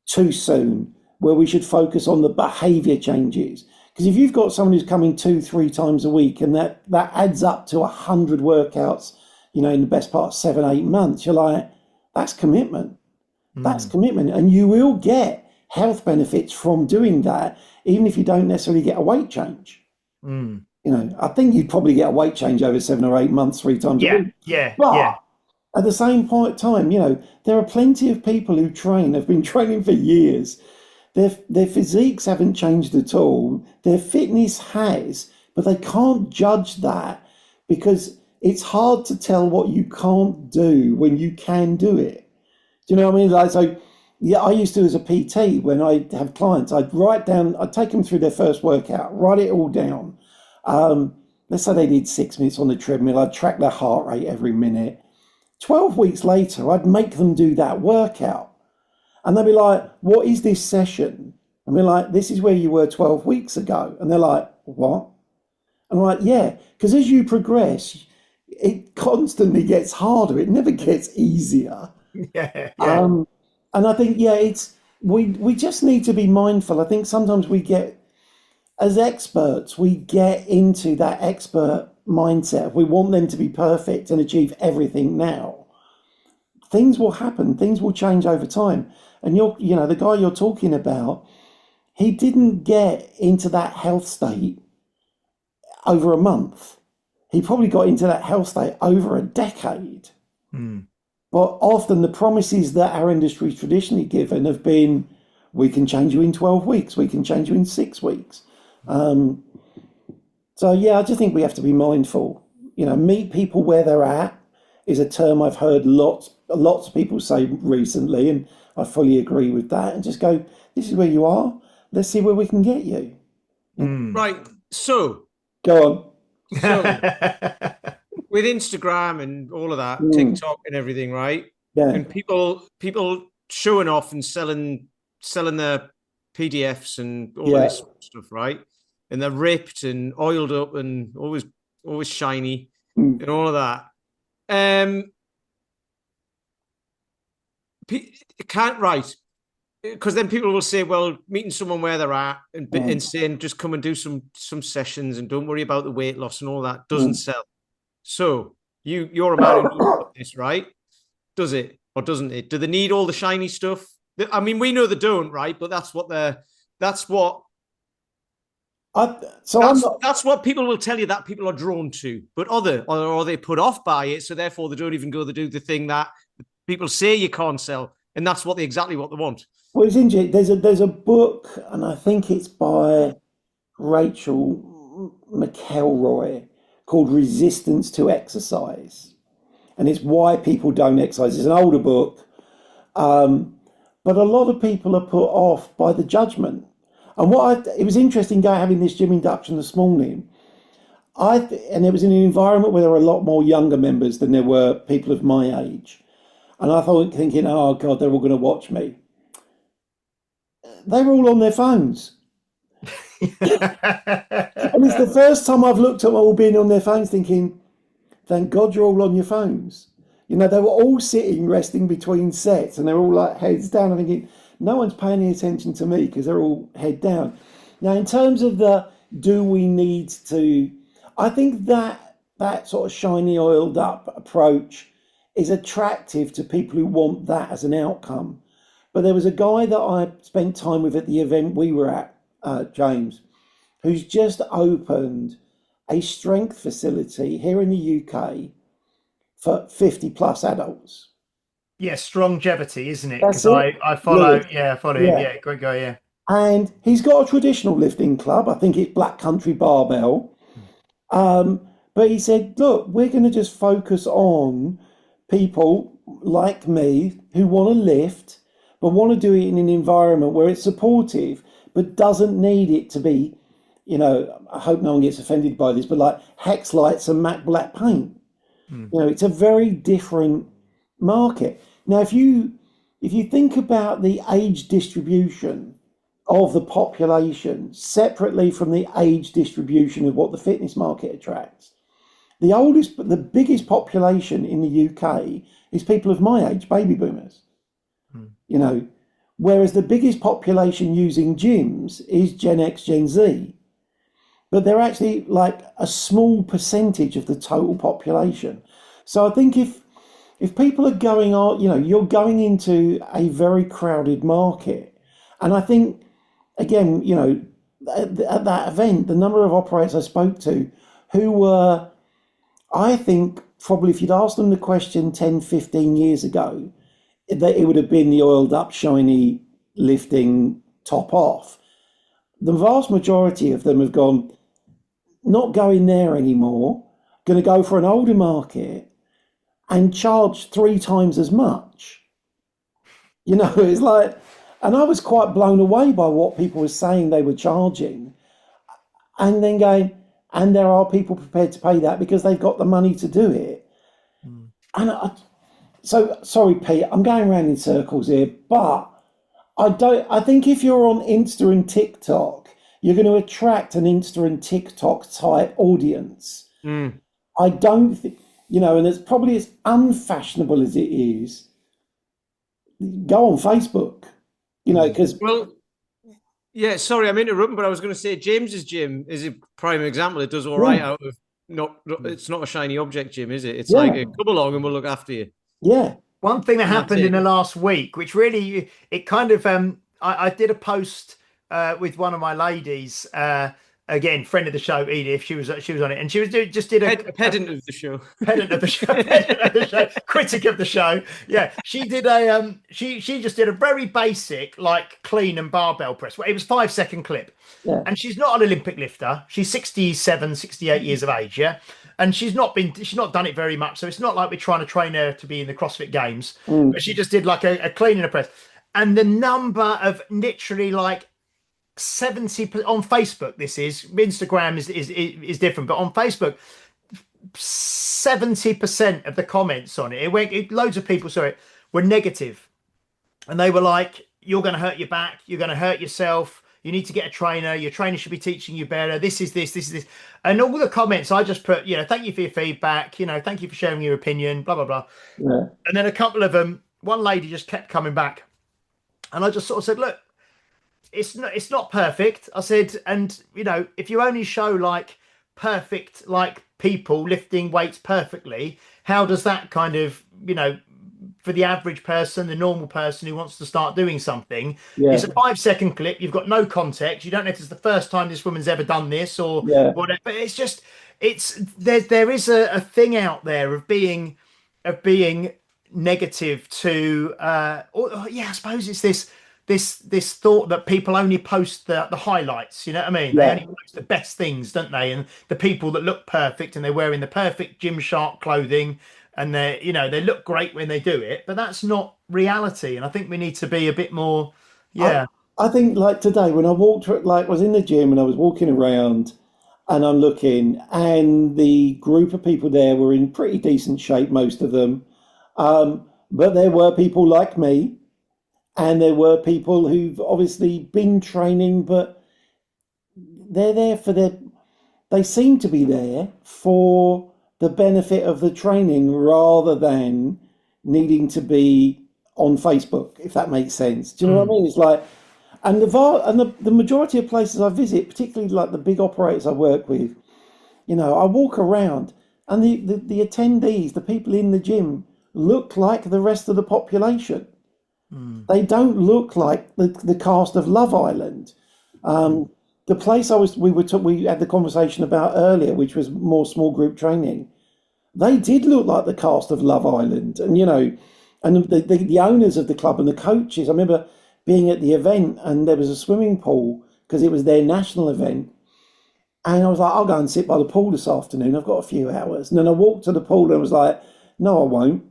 S3: too soon, where we should focus on the behavior changes. Because if you've got someone who's coming 2-3 times a week, and that adds up to 100 workouts, in the best part of 7-8 months, you're like, that's commitment. That's commitment. And you will get health benefits from doing that, even if you don't necessarily get a weight change. I think you'd probably get a weight change over 7 or 8 months, 3 times a week. But at the same time, there are plenty of people who have been training for years. Their physiques haven't changed at all. Their fitness has, but they can't judge that because it's hard to tell what you can't do when you can do it. Do you know what I mean? I used to, as a PT, when I have clients, I'd take them through their first workout, write it all down. Let's say they did 6 minutes on the treadmill. I'd track their heart rate every minute. 12 weeks later, I'd make them do that workout. And they'd be like, what is this session? And we're like, this is where you were 12 weeks ago. And they're like, what? And I'm like, yeah, because as you progress, it constantly gets harder. It never gets easier.
S2: Yeah.
S3: And I think, we just need to be mindful. I think sometimes as experts, we get into that expert mindset. We want them to be perfect and achieve everything now. Things will happen. Things will change over time. And the guy you're talking about, he didn't get into that health state over a month. He probably got into that health state over a decade. But often the promises that our industry's traditionally given have been, we can change you in 12 weeks. We can change you in 6 weeks. I just think we have to be mindful. Meet people where they're at is a term I've heard lots of people say recently, and I fully agree with that. And just go, this is where you are. Let's see where we can get you.
S4: Right. So
S3: go on.
S4: So with Instagram and all of that, TikTok and everything, right?
S3: Yeah.
S4: And people showing off and selling their PDFs and all of this stuff, right? And they're ripped and oiled up and always shiny and all of that. Because then people will say, well, meeting someone where they're at and saying just come and do some sessions and don't worry about the weight loss and all that doesn't sell. So you're a man who knows this, right? Does it or doesn't it? Do they need all the shiny stuff? I mean, we know they don't, right? But that's what people will tell you that people are drawn to. But or they put off by it, so therefore they don't even go to do the thing that people say you can't sell, and that's exactly what they want.
S3: Well, it's interesting. There's a book, and I think it's by Rachel McElroy, called Resistance to Exercise, and it's why people don't exercise. It's an older book, but a lot of people are put off by the judgment. And it was interesting having this gym induction this morning. And it was in an environment where there were a lot more younger members than there were people of my age. And I thinking, oh God, they're all going to watch me. They were all on their phones. And it's the first time I've looked at them all being on their phones thinking, thank God you're all on your phones. They were all sitting, resting between sets, and they're all like heads down. I'm thinking, no one's paying any attention to me because they're all head down. Now, in terms of do we need to, I think that sort of shiny, oiled up approach is attractive to people who want that as an outcome. But there was a guy that I spent time with at the event we were at, James, who's just opened a strength facility here in the UK for 50 plus adults.
S2: Yeah, Strongevity, isn't it?
S3: That's
S2: Because
S3: it.
S2: I follow, I follow him.
S3: Yeah.
S2: Yeah, great guy, yeah.
S3: And he's got a traditional lifting club. I think it's Black Country Barbell. But he said, look, we're going to just focus on people like me who want to lift, but want to do it in an environment where it's supportive, but doesn't need it to be, I hope no one gets offended by this, but like hex lights and matte black paint. It's a very different market. Now, if you think about the age distribution of the population separately from the age distribution of what the fitness market attracts, the biggest population in the UK is people of my age, baby boomers. Whereas the biggest population using gyms is Gen X, Gen Z. But they're actually like a small percentage of the total population. So I think if if people are going on, you're going into a very crowded market. And I think, again, at that event, the number of operators I spoke to who were, I think, probably if you'd asked them the question 10, 15 years ago, that it would have been the oiled up, shiny, lifting top off. The vast majority of them have gone, not going there anymore, going to go for an older market and charge 3 times as much. It's like, and I was quite blown away by what people were saying they were charging, and then going, and there are people prepared to pay that because they've got the money to do it. And so, sorry, Pete, I'm going around in circles here, but I think if you're on Insta and TikTok, you're going to attract an Insta and TikTok type audience. I don't think, and it's probably as unfashionable as it is, go on Facebook, because.
S4: Well, yeah, sorry, I'm interrupting, but I was going to say James's gym is a prime example. It does all right out of it's not a shiny object gym, is it? It's like come along and we'll look after you.
S3: Yeah.
S2: One thing that happened in the last week, which really, it kind of, I did a post with one of my ladies, again, friend of the show, Edith. She was on it, and she did a
S4: pedant of the show,
S2: pedant of the show, critic of the show. Yeah, she did a she just did a very basic like clean and barbell press. It was 5-second clip, and she's not an Olympic lifter. She's 67, 68 years of age. Yeah. And she's not done it very much. So it's not like we're trying to train her to be in the CrossFit Games, but she just did like a clean and a press. And the number of literally like 70 on Facebook, this is Instagram is different, but on Facebook, 70% of the comments on loads of people saw it, were negative. And they were like, you're going to hurt your back. You're going to hurt yourself. You need to get a trainer. Your trainer should be teaching you better. This is this. And all the comments, I just put, thank you for your feedback. Thank you for sharing your opinion, blah, blah, blah. Yeah. And then a couple of them, one lady just kept coming back. And I just sort of said, look, it's not perfect. I said, and, if you only show like perfect, like people lifting weights perfectly, how does that kind of, for the average person, the normal person who wants to start doing something, it's a 5-second clip. You've got no context. You don't know if it's the first time this woman's ever done this or whatever. But it's just, there is a thing out there of being negative to, I suppose it's this thought that people only post the highlights. You know what I mean? They only post the best things, don't they? And the people that look perfect and they're wearing the perfect Gymshark clothing. And they look great when they do it, but that's not reality. And I think we need to be a bit more,
S3: I think like today when I walked, like was in the gym and I was walking around and I'm looking and the group of people there were in pretty decent shape, most of them. But there were people like me and there were people who've obviously been training, but they're there they seem to be there for the benefit of the training rather than needing to be on Facebook, if that makes sense. Do you know what I mean? It's like, and the majority of places I visit, particularly like the big operators I work with, I walk around and the attendees, the people in the gym, look like the rest of the population. They don't look like the cast of Love Island. The place we had the conversation about earlier, which was more small group training, they did look like the cast of Love Island, and and the owners of the club and the coaches. I remember being at the event, and there was a swimming pool because it was their national event, and I was like, I'll go and sit by the pool this afternoon. I've got a few hours, and then I walked to the pool and I was like, no, I won't,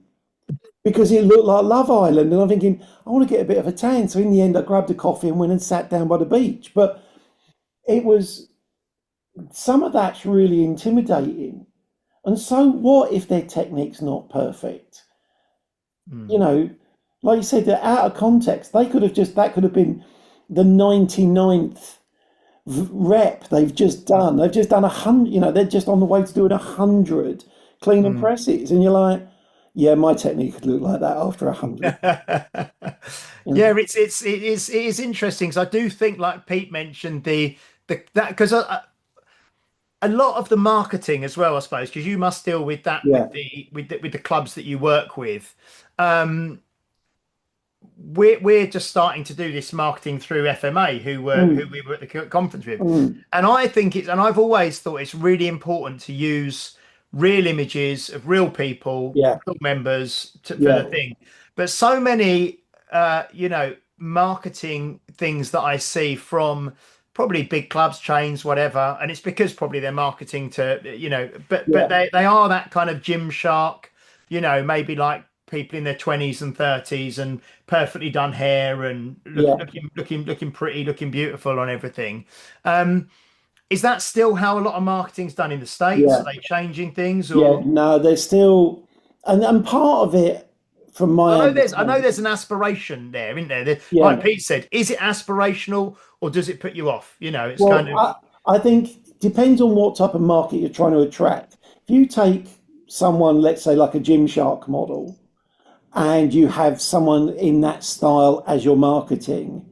S3: because it looked like Love Island, and I'm thinking I want to get a bit of a tan. So in the end, I grabbed a coffee and went and sat down by the beach, but. It was, some of that's really intimidating. And so what if their technique's not perfect? Like you said, they're out of context. That could have been the 99th rep they've just done. They've just done 100, they're just on the way to doing 100 clean and presses. And you're like, yeah, my technique could look like that after 100.
S2: Yeah, it is interesting because I do think, like Pete mentioned, that because a lot of the marketing as well, I suppose, because you must deal with that
S3: Yeah,
S2: with the clubs that you work with. Um, we're just starting to do this marketing through FMA, who we were at the conference with, and I think it's, and I've always thought it's really important to use real images of real people,
S3: yeah,
S2: real members for the
S3: yeah,
S2: thing. But so many, marketing things that I see from probably big clubs, chains, whatever, and it's because probably they're marketing to, but
S3: yeah,
S2: they are that kind of Gymshark, maybe like people in their 20s and 30s and perfectly done hair and
S3: yeah,
S2: looking pretty, looking beautiful on everything. Is that still how a lot of marketing's done in the States? Are
S3: yeah,
S2: they changing things,
S3: yeah.
S2: or
S3: No, there's still, and part of it, from my
S2: I know there's
S3: understanding,
S2: an aspiration there, isn't there? Like
S3: yeah.
S2: Pete said, is it aspirational or does it put you off? It's kind
S3: Well,
S2: of
S3: I think depends on what type of market you're trying to attract. If you take someone, let's say like a Gymshark model, and you have someone in that style as your marketing,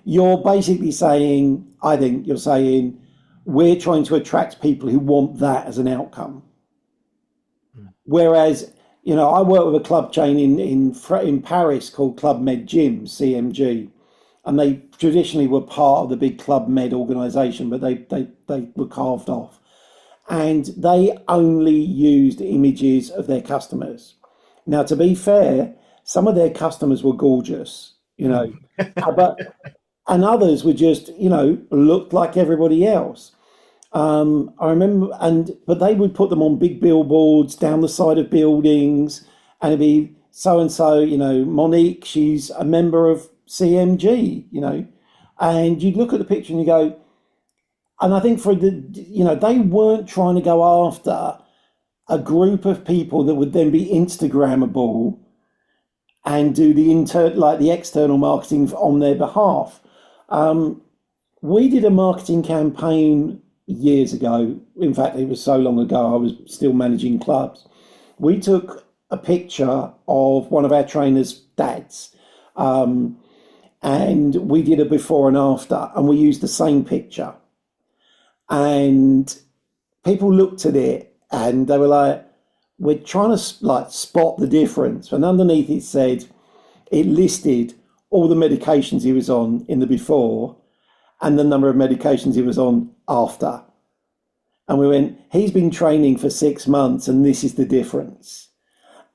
S3: you're basically saying, I think you're saying, we're trying to attract people who want that as an outcome. Whereas, I work with a club chain in Paris called Club Med Gym, CMG, and they traditionally were part of the big Club Med organisation, but they were carved off, and they only used images of their customers. Now, to be fair, some of their customers were gorgeous, but and others were just, looked like everybody else. I remember, but they would put them on big billboards down the side of buildings, and it'd be so and so, Monique, she's a member of CMG, and you'd look at the picture and you go, and I think they weren't trying to go after a group of people that would then be Instagrammable and do the external marketing on their behalf. We did a marketing campaign years ago. In fact, it was so long ago, I was still managing clubs. We took a picture of one of our trainers' dads, and we did a before and after, and we used the same picture. And people looked at it and they were like, we're trying to spot the difference. And underneath it listed all the medications he was on in the before and the number of medications he was on after. And we went, he's been training for 6 months and this is the difference.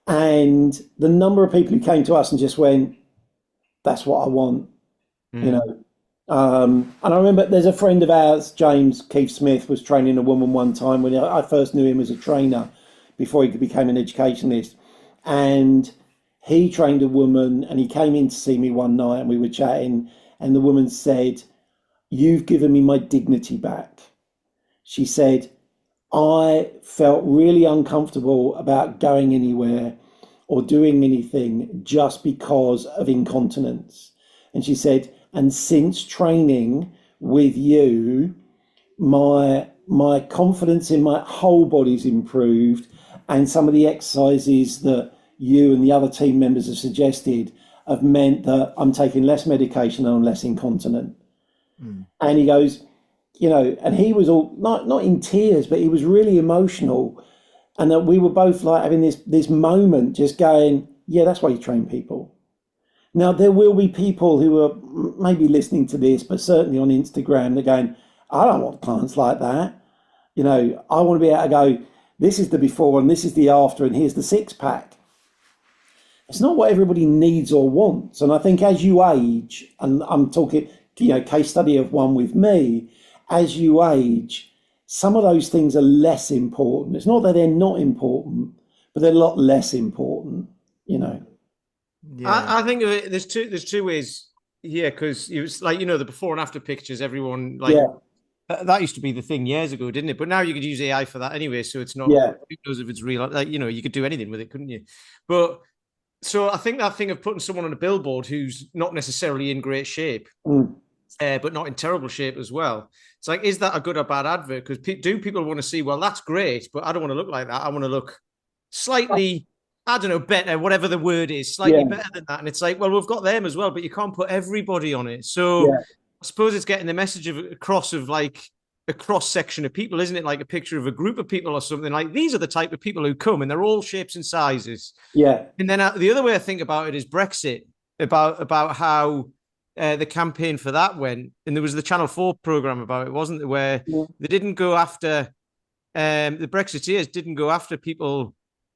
S3: And the number of people who came to us and just went, that's what I want, And I remember there's a friend of ours, James Keith Smith, was training a woman one time when I first knew him as a trainer before he became an educationalist. And he trained a woman and he came in to see me one night and we were chatting and the woman said, you've given me my dignity back. She said, I felt really uncomfortable about going anywhere or doing anything just because of incontinence. And she said, and since training with you, my confidence in my whole body's improved, and some of the exercises that you and the other team members have suggested have meant that I'm taking less medication and I'm less incontinent. And he goes, and he was all not in tears, but he was really emotional. And that we were both like having this moment just going, yeah, that's why you train people. Now, there will be people who are maybe listening to this, but certainly on Instagram, they're going, I don't want clients like that. I want to be able to go, this is the before and this is the after, and here's the 6-pack. It's not what everybody needs or wants. And I think as you age, and I'm talking, case study of one with me, as you age, some of those things are less important. It's not that they're not important, but they're a lot less important,
S2: Yeah.
S4: I think there's two ways here, because it was like, the before and after pictures, everyone that used to be the thing years ago, didn't it? But now you could use AI for that anyway, so it's not, who knows if it's real. You could do anything with it, couldn't you? But so I think that thing of putting someone on a billboard who's not necessarily in great shape, but not in terrible shape as well. It's like, is that a good or bad advert? Because do people want to see, well, that's great, but I don't want to look like that. I want to look slightly, I don't know, better, whatever the word is, slightly better than that. And it's like, well, we've got them as well, but you can't put everybody on it. So I suppose it's getting the message across of like a cross section of people, isn't it? Like a picture of a group of people or something. Like these are the type of people who come, and they're all shapes and sizes.
S3: Yeah.
S4: And then the other way I think about it is Brexit, about how the campaign for that went, and there was the Channel 4 program about it, wasn't there? Where they didn't go after the Brexiteers didn't go after people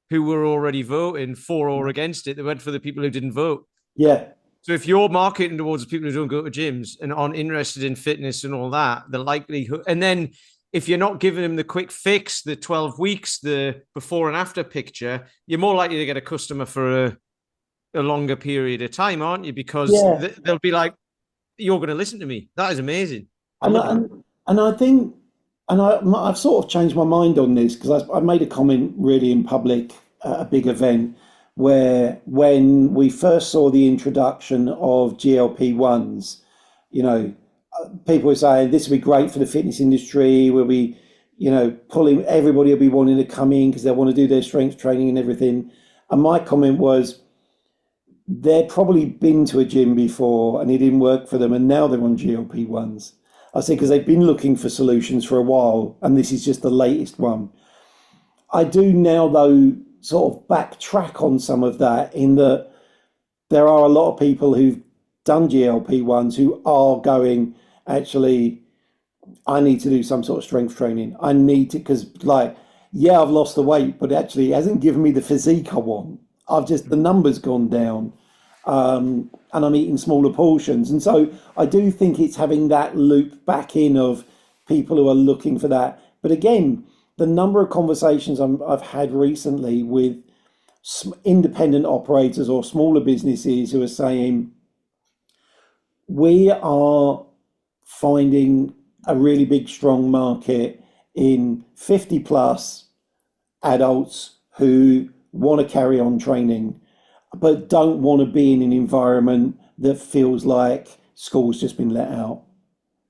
S4: who were already voting for or against it. They went for the people who didn't vote.
S3: Yeah.
S4: So if you're marketing towards the people who don't go to gyms and aren't interested in fitness and all that, the likelihood, and then if you're not giving them the quick fix, the 12 weeks, the before and after picture, you're more likely to get a customer for a longer period of time, aren't you? Because they'll be like, you're going to listen to me. That is amazing.
S3: And I think, and I've sort of changed my mind on this because I made a comment really in public at a big event where when we first saw the introduction of GLP-1s, you know, people were saying this would be great for the fitness industry, we'll be, you know, pulling, everybody will be wanting to come in because they want to do their strength training and everything. And my comment was, they'd probably been to a gym before and it didn't work for them, and now they're on GLP-1s. I say because they've been looking for solutions for a while, and this is just the latest one. I do now, though, sort of backtrack on some of that in that there are a lot of people who've done GLP-1s who are going, actually, I need to do some sort of strength training. I need to, because like, yeah, I've lost the weight, but actually it hasn't given me the physique I want. The numbers gone down, and I'm eating smaller portions. And so I do think it's having that loop back in of people who are looking for that. But again, the number of conversations I've had recently with independent operators or smaller businesses who are saying, we are finding a really big, strong market in 50 plus adults who want to carry on training, but don't want to be in an environment that feels like school's just been let out.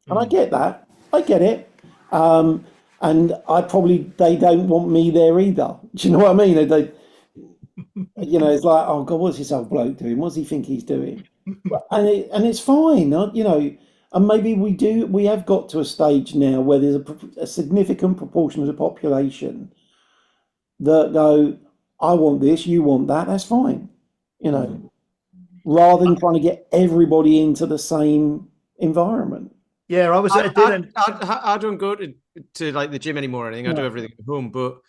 S3: And I get that. I get it. And they don't want me there either. Do you know what I mean? They you know, it's like, oh God, what's this old bloke doing? What does he think he's doing? And it's fine, you know. And maybe we have got to a stage now where there's a significant proportion of the population that go, I want this, you want that, that's fine, you know, rather than trying to get everybody into the same environment.
S2: Yeah, I was at a dinner.
S4: I don't go to like the gym anymore or anything. I do everything at home, but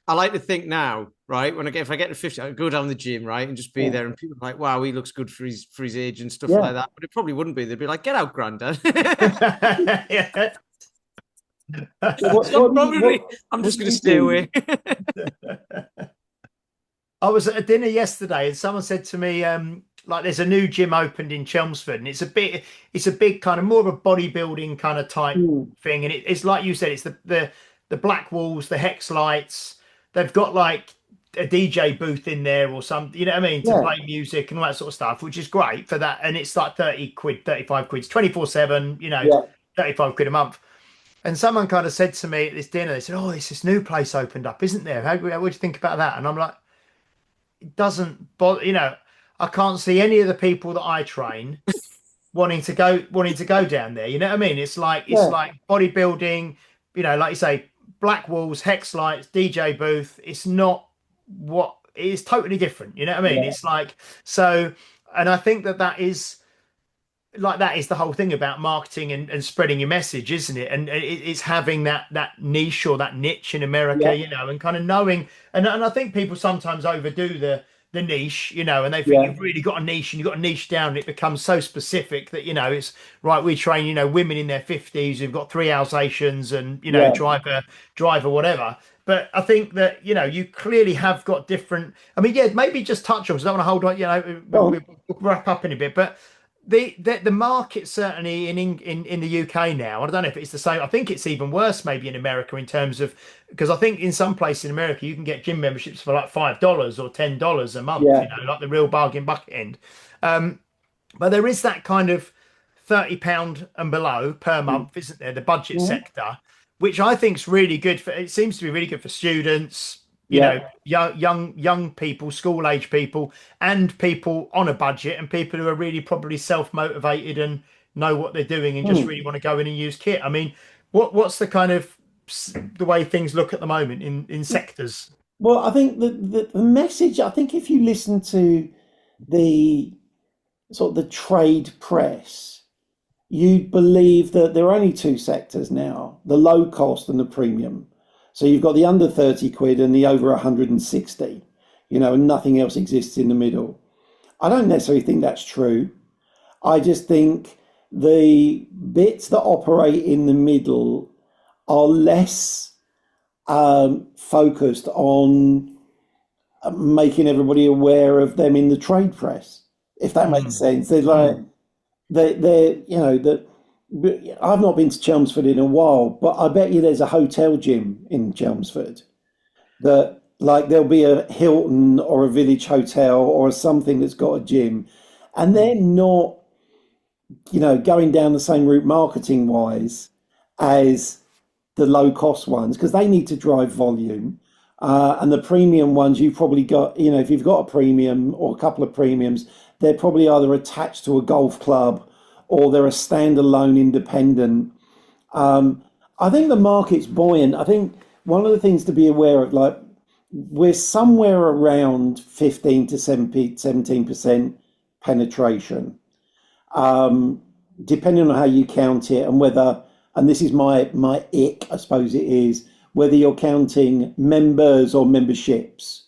S4: I like to think now, right? If I get to 50, I go down the gym, right, and just be there, and people are like, "Wow, he looks good for his age and stuff like that." But it probably wouldn't be. They'd be like, "Get out, granddad."
S2: Yeah.
S4: I'm just going to stay away.
S2: I was at a dinner yesterday, and someone said to me, like, there's a new gym opened in Chelmsford, and it's a big kind of more of a bodybuilding kind of type thing, and it's like you said, it's the black walls, the hex lights. They've got like a DJ booth in there or something, you know what I mean, to play music and all that sort of stuff, which is great for that. And it's like 30 quid, 35 quid, 24/7, you know, 35 quid a month. And someone kind of said to me at this dinner, they said, "Oh, there's this new place opened up, isn't there? What do you think about that?" And I'm like, it doesn't bother, you know, I can't see any of the people that I train wanting to go down there. You know what I mean? It's like bodybuilding, you know, like you say, black walls, hex lights, DJ booth. It's not what it is, totally different. You know what I mean? It's like, so, and I think that is the whole thing about marketing and spreading your message, isn't it? And it's having that niche or that niche in America, you know, and kind of knowing, and I think people sometimes overdo the niche, you know, and they think you've really got a niche and you've got a niche down, and it becomes so specific that, you know, it's right. We train, you know, women in their 50s who've got 3 Alsatians and, you know, driver, whatever. But I think that, you know, you clearly have got different, I mean, maybe just touch on, because I don't want to hold on, you know, we'll wrap up in a bit, but the market certainly in the UK now, I don't know if it's the same. I think it's even worse maybe in America in terms of, because I think in some places in America you can get gym memberships for like $5 or $10 a month, you know, like the real bargain bucket end. But there is that kind of £30 and below per month, isn't there? The budget sector, which I think is really good for. It seems to be really good for students, you know, young people, school age people, and people on a budget, and people who are really probably self-motivated and know what they're doing and just really want to go in and use kit. I mean, What's the kind of the way things look at the moment in sectors?
S3: Well, I think the message, I think if you listen to the sort of the trade press, you'd believe that there are only two sectors now, the low cost and the premium. So you've got the under 30 quid and the over 160, and nothing else exists in the middle. I don't necessarily think that's true. I just think the bits that operate in the middle are less focused on making everybody aware of them in the trade press, if that makes sense. They're like, that I've not been to Chelmsford in a while, but I bet you there's a hotel gym in Chelmsford that, like, there'll be a Hilton or a Village Hotel or something that's got a gym, and they're not, going down the same route marketing wise as the low cost ones, because they need to drive volume. And the premium ones, you've probably got, if you've got a premium or a couple of premiums, they're probably either attached to a golf club or they're a standalone independent. I think the market's buoyant. I think one of the things to be aware of, like, we're somewhere around 15 to 17% penetration, depending on how you count it and whether, and this is my ick, I suppose it is, whether you're counting members or memberships.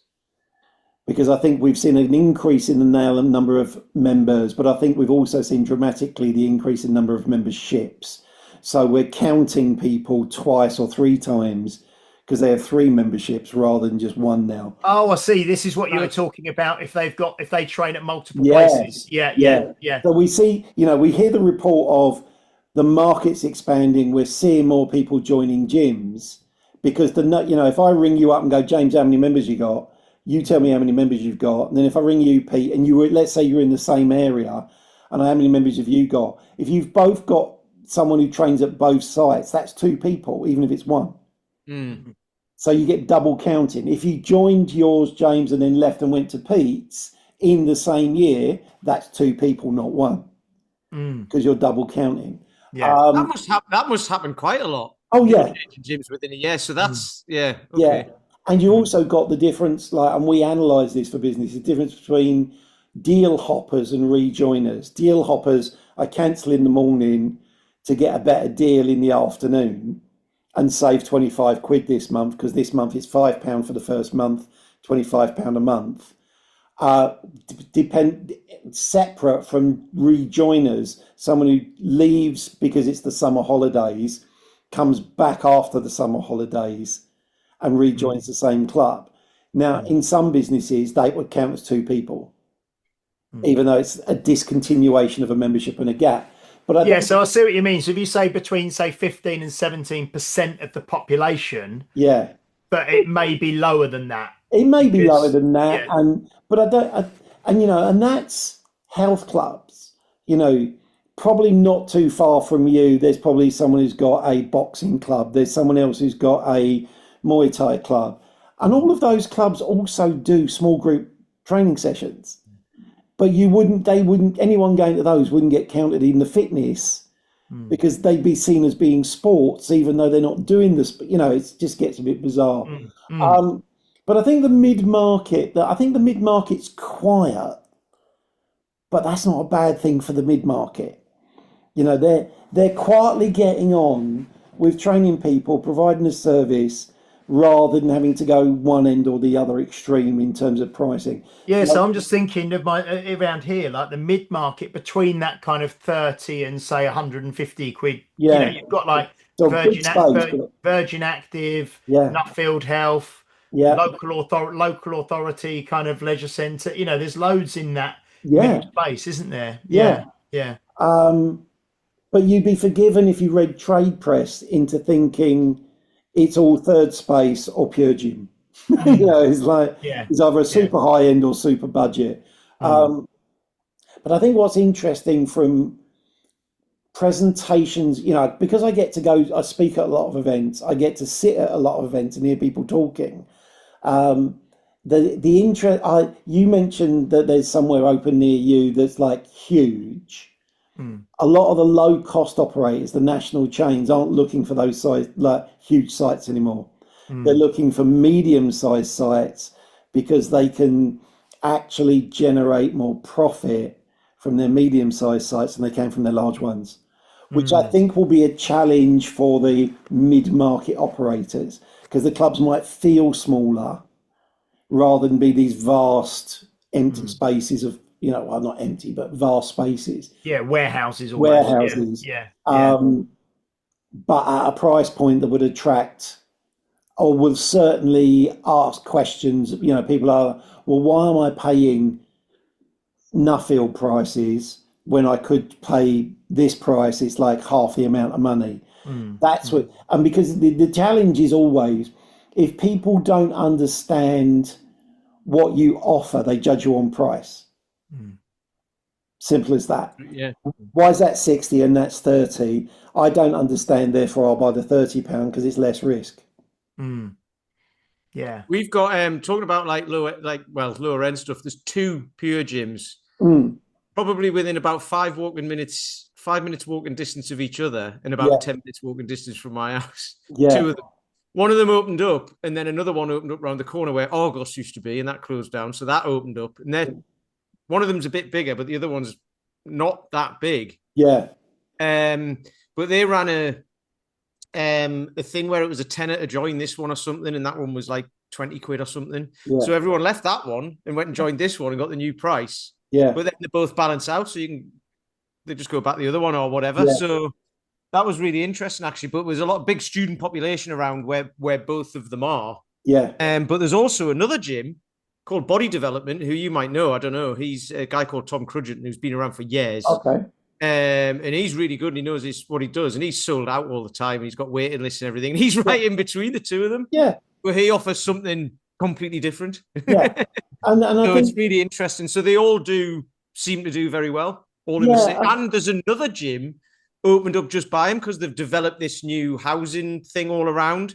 S3: Because I think we've seen an increase in the number of members, but I think we've also seen dramatically the increase in number of memberships. So we're counting people twice or three times because they have three memberships rather than just one now.
S2: Oh, I see. This is what you were talking about. If they train at multiple places. Yeah.
S3: So we see, we hear the report of the market's expanding. We're seeing more people joining gyms because if I ring you up and go, James, how many members you got? You tell me how many members you've got. And then if I ring you, Pete, and let's say you're in the same area and how many members have you got? If you've both got someone who trains at both sites, that's two people, even if it's one.
S4: Mm.
S3: So you get double counting. If you joined yours, James, and then left and went to Pete's in the same year, that's two people, not one, because you're double counting.
S2: Yeah,
S4: that must happen quite a lot.
S3: Oh yeah,
S4: gyms within a year. So that's okay.
S3: Yeah, and you also got the difference, and we analyse this for business, the difference between deal hoppers and rejoiners. Deal hoppers, I cancel in the morning to get a better deal in the afternoon and save 25 quid this month, because this month is £5 for the first month, £25 a month. Separate from rejoiners, someone who leaves because it's the summer holidays, comes back after the summer holidays and rejoins the same club. Now, in some businesses, they would count as two people, even though it's a discontinuation of a membership and a gap. But
S2: so I see what you mean. So if you say between, say, 15 and 17% of the population, but it may be lower than that.
S3: It may be lower than that, and that's health clubs. Probably not too far from you. There's probably someone who's got a boxing club. There's someone else who's got a Muay Thai club, and all of those clubs also do small group training sessions. But anyone going to those wouldn't get counted in the fitness because they'd be seen as being sports, even though they're not doing this. It just gets a bit bizarre. But I think the mid-market's quiet, but that's not a bad thing for the mid-market. They're quietly getting on with training people, providing a service, rather than having to go one end or the other extreme in terms of pricing.
S2: Yeah, so I'm just thinking of around here, like the mid-market between that kind of 30 and say 150 quid.
S3: Yeah.
S2: You've got like
S3: So
S2: Virgin Active, Nuffield Health, local authority kind of leisure centre. There's loads in that middle space, isn't there? Yeah.
S3: But you'd be forgiven if you read trade press into thinking it's all third space or pure gym. It's like it's either a super high end or super budget. But I think what's interesting from presentations, because I get to go, I speak at a lot of events, I get to sit at a lot of events and hear people talking. The interest, you mentioned that there's somewhere open near you that's like huge. A lot of the low cost operators, the national chains, aren't looking for those size, like huge sites anymore. They're looking for medium sized sites because they can actually generate more profit from their medium sized sites than they can from their large ones, which I think will be a challenge for the mid market operators, because the clubs might feel smaller rather than be these vast empty spaces of, well, not empty, but vast spaces.
S2: Yeah, warehouses almost.
S3: Warehouses.
S2: Yeah.
S3: But at a price point that would attract, or will certainly ask questions. People are, well, why am I paying Nuffield prices when I could pay this price? It's like half the amount of money. That's what, and because the challenge is always, if people don't understand what you offer, they judge you on price. Simple as that.
S4: Yeah.
S3: Why is that 60 and that's 30? I don't understand, therefore I'll buy the £30 because it's less risk.
S2: Yeah.
S4: We've got talking about lower end stuff. There's 2 pure gyms, probably within about 5 minutes walking distance of each other, and about 10 minutes walking distance from my house.
S3: Yeah.
S4: 2 of them. One of them opened up, and then another one opened up around the corner where Argos used to be, and that closed down. So that opened up, and then one of them's a bit bigger, but the other one's not that big.
S3: Yeah.
S4: But they ran a thing where it was a tenner to join this one or something, and that one was like 20 quid or something.
S3: Yeah.
S4: So everyone left that one and went and joined this one and got the new price.
S3: Yeah.
S4: But then they both balance out, so they just go back the other one or whatever.
S3: Yeah.
S4: So that was really interesting, actually. But there's a lot of big student population around where both of them are.
S3: Yeah.
S4: But there's also another gym called Body Development, who you might know. I don't know. He's a guy called Tom Crudgeon, who's been around for years.
S3: Okay.
S4: And he's really good, and he knows what he does, and he's sold out all the time. He's got waiting lists and everything. And he's right in between the two of them.
S3: Yeah.
S4: But he offers something completely different.
S3: Yeah. And I
S4: so
S3: think
S4: it's really interesting. So they all seem to do very well. All in the same. And there's another gym opened up just by him because they've developed this new housing thing all around.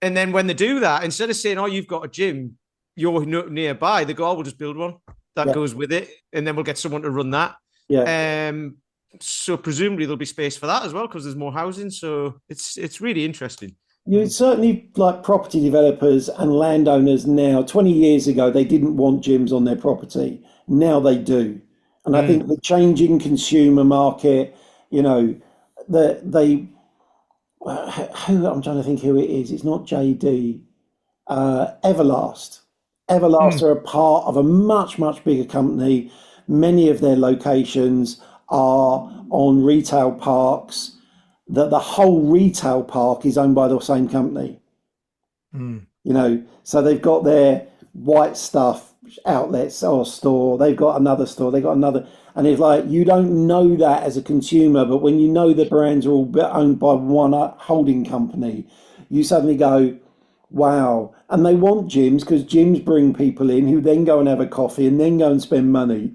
S4: And then when they do that, instead of saying, "Oh, you've got a gym, you're nearby," they go, "Oh, we'll just build one that goes with it, and then we'll get someone to run that."
S3: Yeah.
S4: So presumably there'll be space for that as well because there's more housing. So it's really interesting.
S3: You certainly, like property developers and landowners now, 20 years ago, they didn't want gyms on their property. Now they do. And I think the changing consumer market, I'm trying to think who it is. It's not JD. Everlast. Everlast are a part of a much, much bigger company. Many of their locations are on retail parks, that the whole retail park is owned by the same company. So they've got their White Stuff outlets or store, they've got another store, they've got another, and it's like, you don't know that as a consumer, but when you know the brands are all owned by one holding company, you suddenly go, wow. And they want gyms because gyms bring people in who then go and have a coffee and then go and spend money.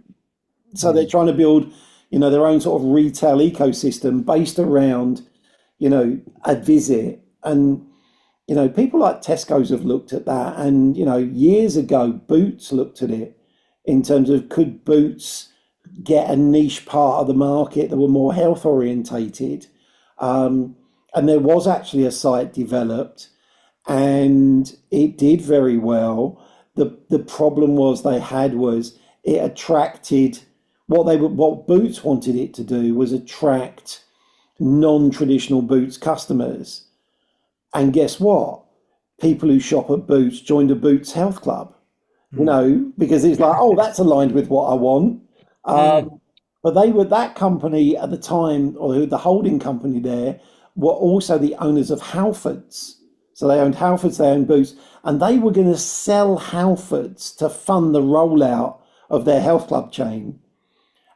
S3: So they're trying to build, their own sort of retail ecosystem based around, a visit. And, people like Tesco's have looked at that. And, years ago, Boots looked at it in terms of, could Boots get a niche part of the market that were more health orientated? And there was actually a site developed and it did very well. The problem was it attracted, what Boots wanted it to do was attract non-traditional Boots customers. And guess what? People who shop at Boots joined a Boots health club, because it's like, oh, that's aligned with what I want. But that company at the time, or the holding company there, were also the owners of Halfords. So they owned Halfords, they owned Boots, and they were going to sell Halfords to fund the rollout of their health club chain.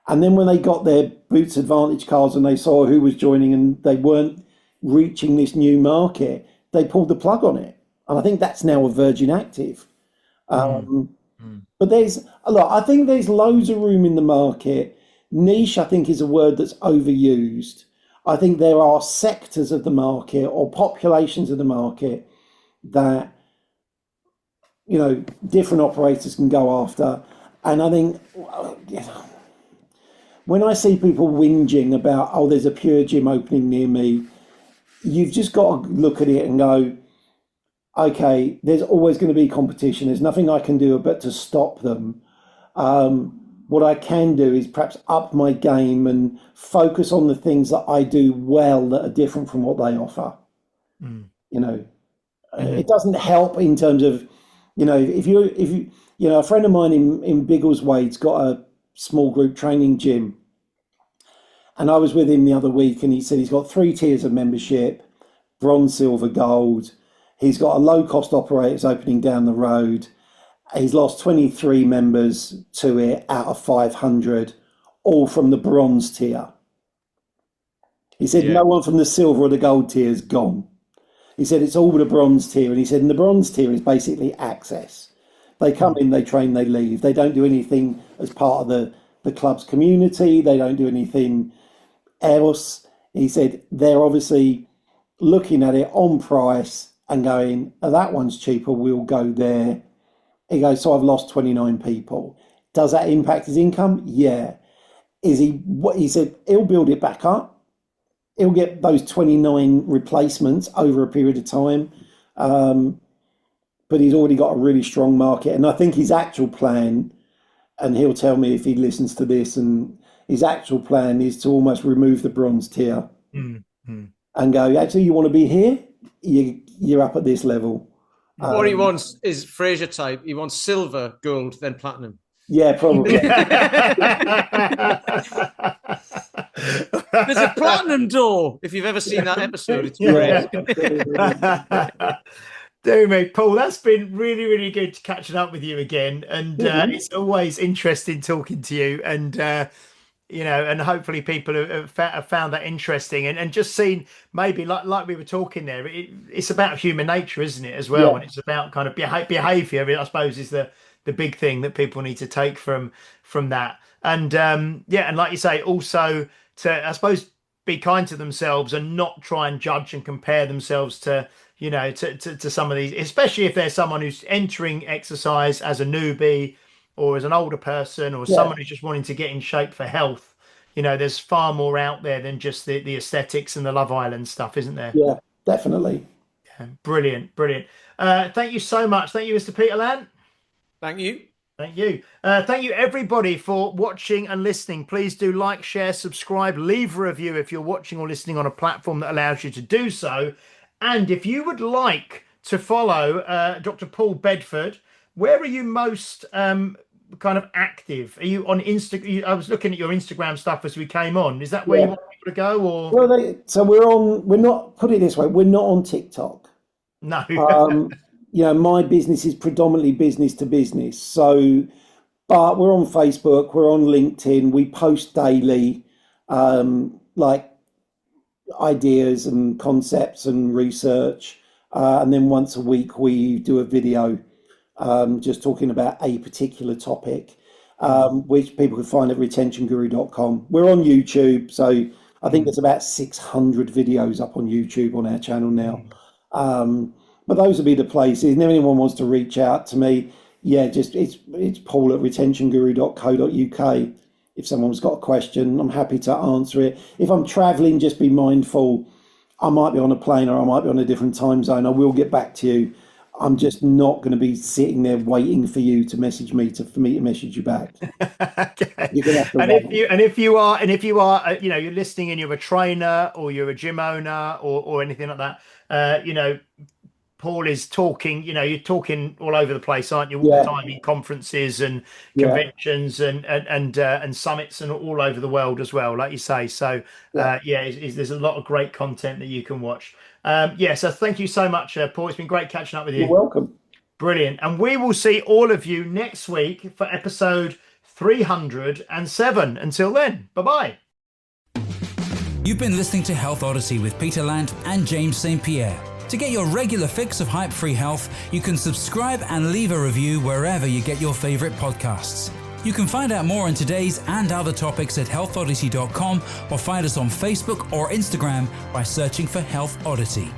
S3: And then when they got their Boots Advantage cards and they saw who was joining and they weren't reaching this new market, they pulled the plug on it. And I think that's now a Virgin Active. But there's a lot. I think there's loads of room in the market. Niche, I think, is a word that's overused. I think there are sectors of the market or populations of the market that, different operators can go after. And I think, when I see people whinging about, oh, there's a Pure Gym opening near me, you've just got to look at it and go, okay, there's always going to be competition. There's nothing I can do but to stop them. What I can do is perhaps up my game and focus on the things that I do well that are different from what they offer. You know, it doesn't help in terms of, you know, if you a friend of mine in Biggleswade's got a small group training gym, and I was with him the other week, and he said he's got 3 tiers of membership: bronze, silver, gold. He's got a low-cost operators opening down the road. He's lost 23 members to it out of 500, all from the bronze tier. He said no one from the silver or the gold tier is gone. He said it's all the bronze tier, and he said, and the bronze tier is basically access. They come in, they train, they leave. They don't do anything as part of the club's community. They don't do anything else. He said they're obviously looking at it on price and going, oh, that one's cheaper, we'll go there. He goes, so I've lost 29 people. Does that impact his income? Yeah. He said he'll build it back up. He'll get those 29 replacements over a period of time. But he's already got a really strong market. And I think his actual plan, and he'll tell me if he listens to this, and his actual plan is to almost remove the bronze tier and go, actually, you want to be here? You're up at this level.
S4: What he wants is Fraser type. He wants silver, gold, then platinum.
S3: Yeah, probably.
S4: There's a platinum door. If you've ever seen that episode, it's great.
S2: Do mate, Paul, that's been really, really good catching up with you again. And it's always interesting talking to you. And, you know, and hopefully people have found that interesting and just seen maybe like we were talking there, it's about human nature, isn't it, as well? And it's about kind of behaviour, I suppose, is the big thing that people need to take from that. And and like you say, also to, I suppose, be kind to themselves and not try and judge and compare themselves to, you know, to some of these, especially if there's someone who's entering exercise as a newbie or as an older person or someone who's just wanting to get in shape for health. You know, there's far more out there than just the aesthetics and the Love Island stuff, isn't there?
S3: Yeah, definitely.
S2: Yeah, brilliant. Thank you so much. Thank you, Mr. Peter Lant.
S4: Thank you.
S2: Thank you. Thank you, everybody, for watching and listening. Please do like, share, subscribe, leave a review if you're watching or listening on a platform that allows you to do so. And if you would like to follow Dr. Paul Bedford, where are you most kind of active? Are you on Instagram? I was looking at your Instagram stuff as we came on. Is that where you want people to go? Or
S3: well, we're not, put it this way, we're not on TikTok.
S2: No.
S3: You know, my business is predominantly business to business. So, but we're on Facebook, we're on LinkedIn, we post daily, like ideas and concepts and research. And then once a week, we do a video just talking about a particular topic, which people can find at retentionguru.com. We're on YouTube. So I think there's about 600 videos up on YouTube on our channel now. But those would be the places. And if anyone wants to reach out to me, just it's Paul at retentionguru.co.uk. If someone's got a question, I'm happy to answer it. If I'm traveling, just be mindful. I might be on a plane or I might be on a different time zone. I will get back to you. I'm just not going to be sitting there waiting for you to message me for me to message you back.
S2: Okay. You're gonna have to if you are, you know, you're listening and you're a trainer or you're a gym owner or anything like that, you know, Paul is talking, you know, you're talking all over the place, aren't you? All the time in conferences and conventions and summits and all over the world as well, like you say. So, there's a lot of great content that you can watch. So thank you so much, Paul. It's been great catching up with you.
S3: You're welcome.
S2: Brilliant. And we will see all of you next week for episode 307. Until then, bye-bye.
S1: You've been listening to Health Odyssey with Peter Lant and James St. Pierre. To get your regular fix of hype-free health, you can subscribe and leave a review wherever you get your favourite podcasts. You can find out more on today's and other topics at healthodyssey.com or find us on Facebook or Instagram by searching for Health Odyssey.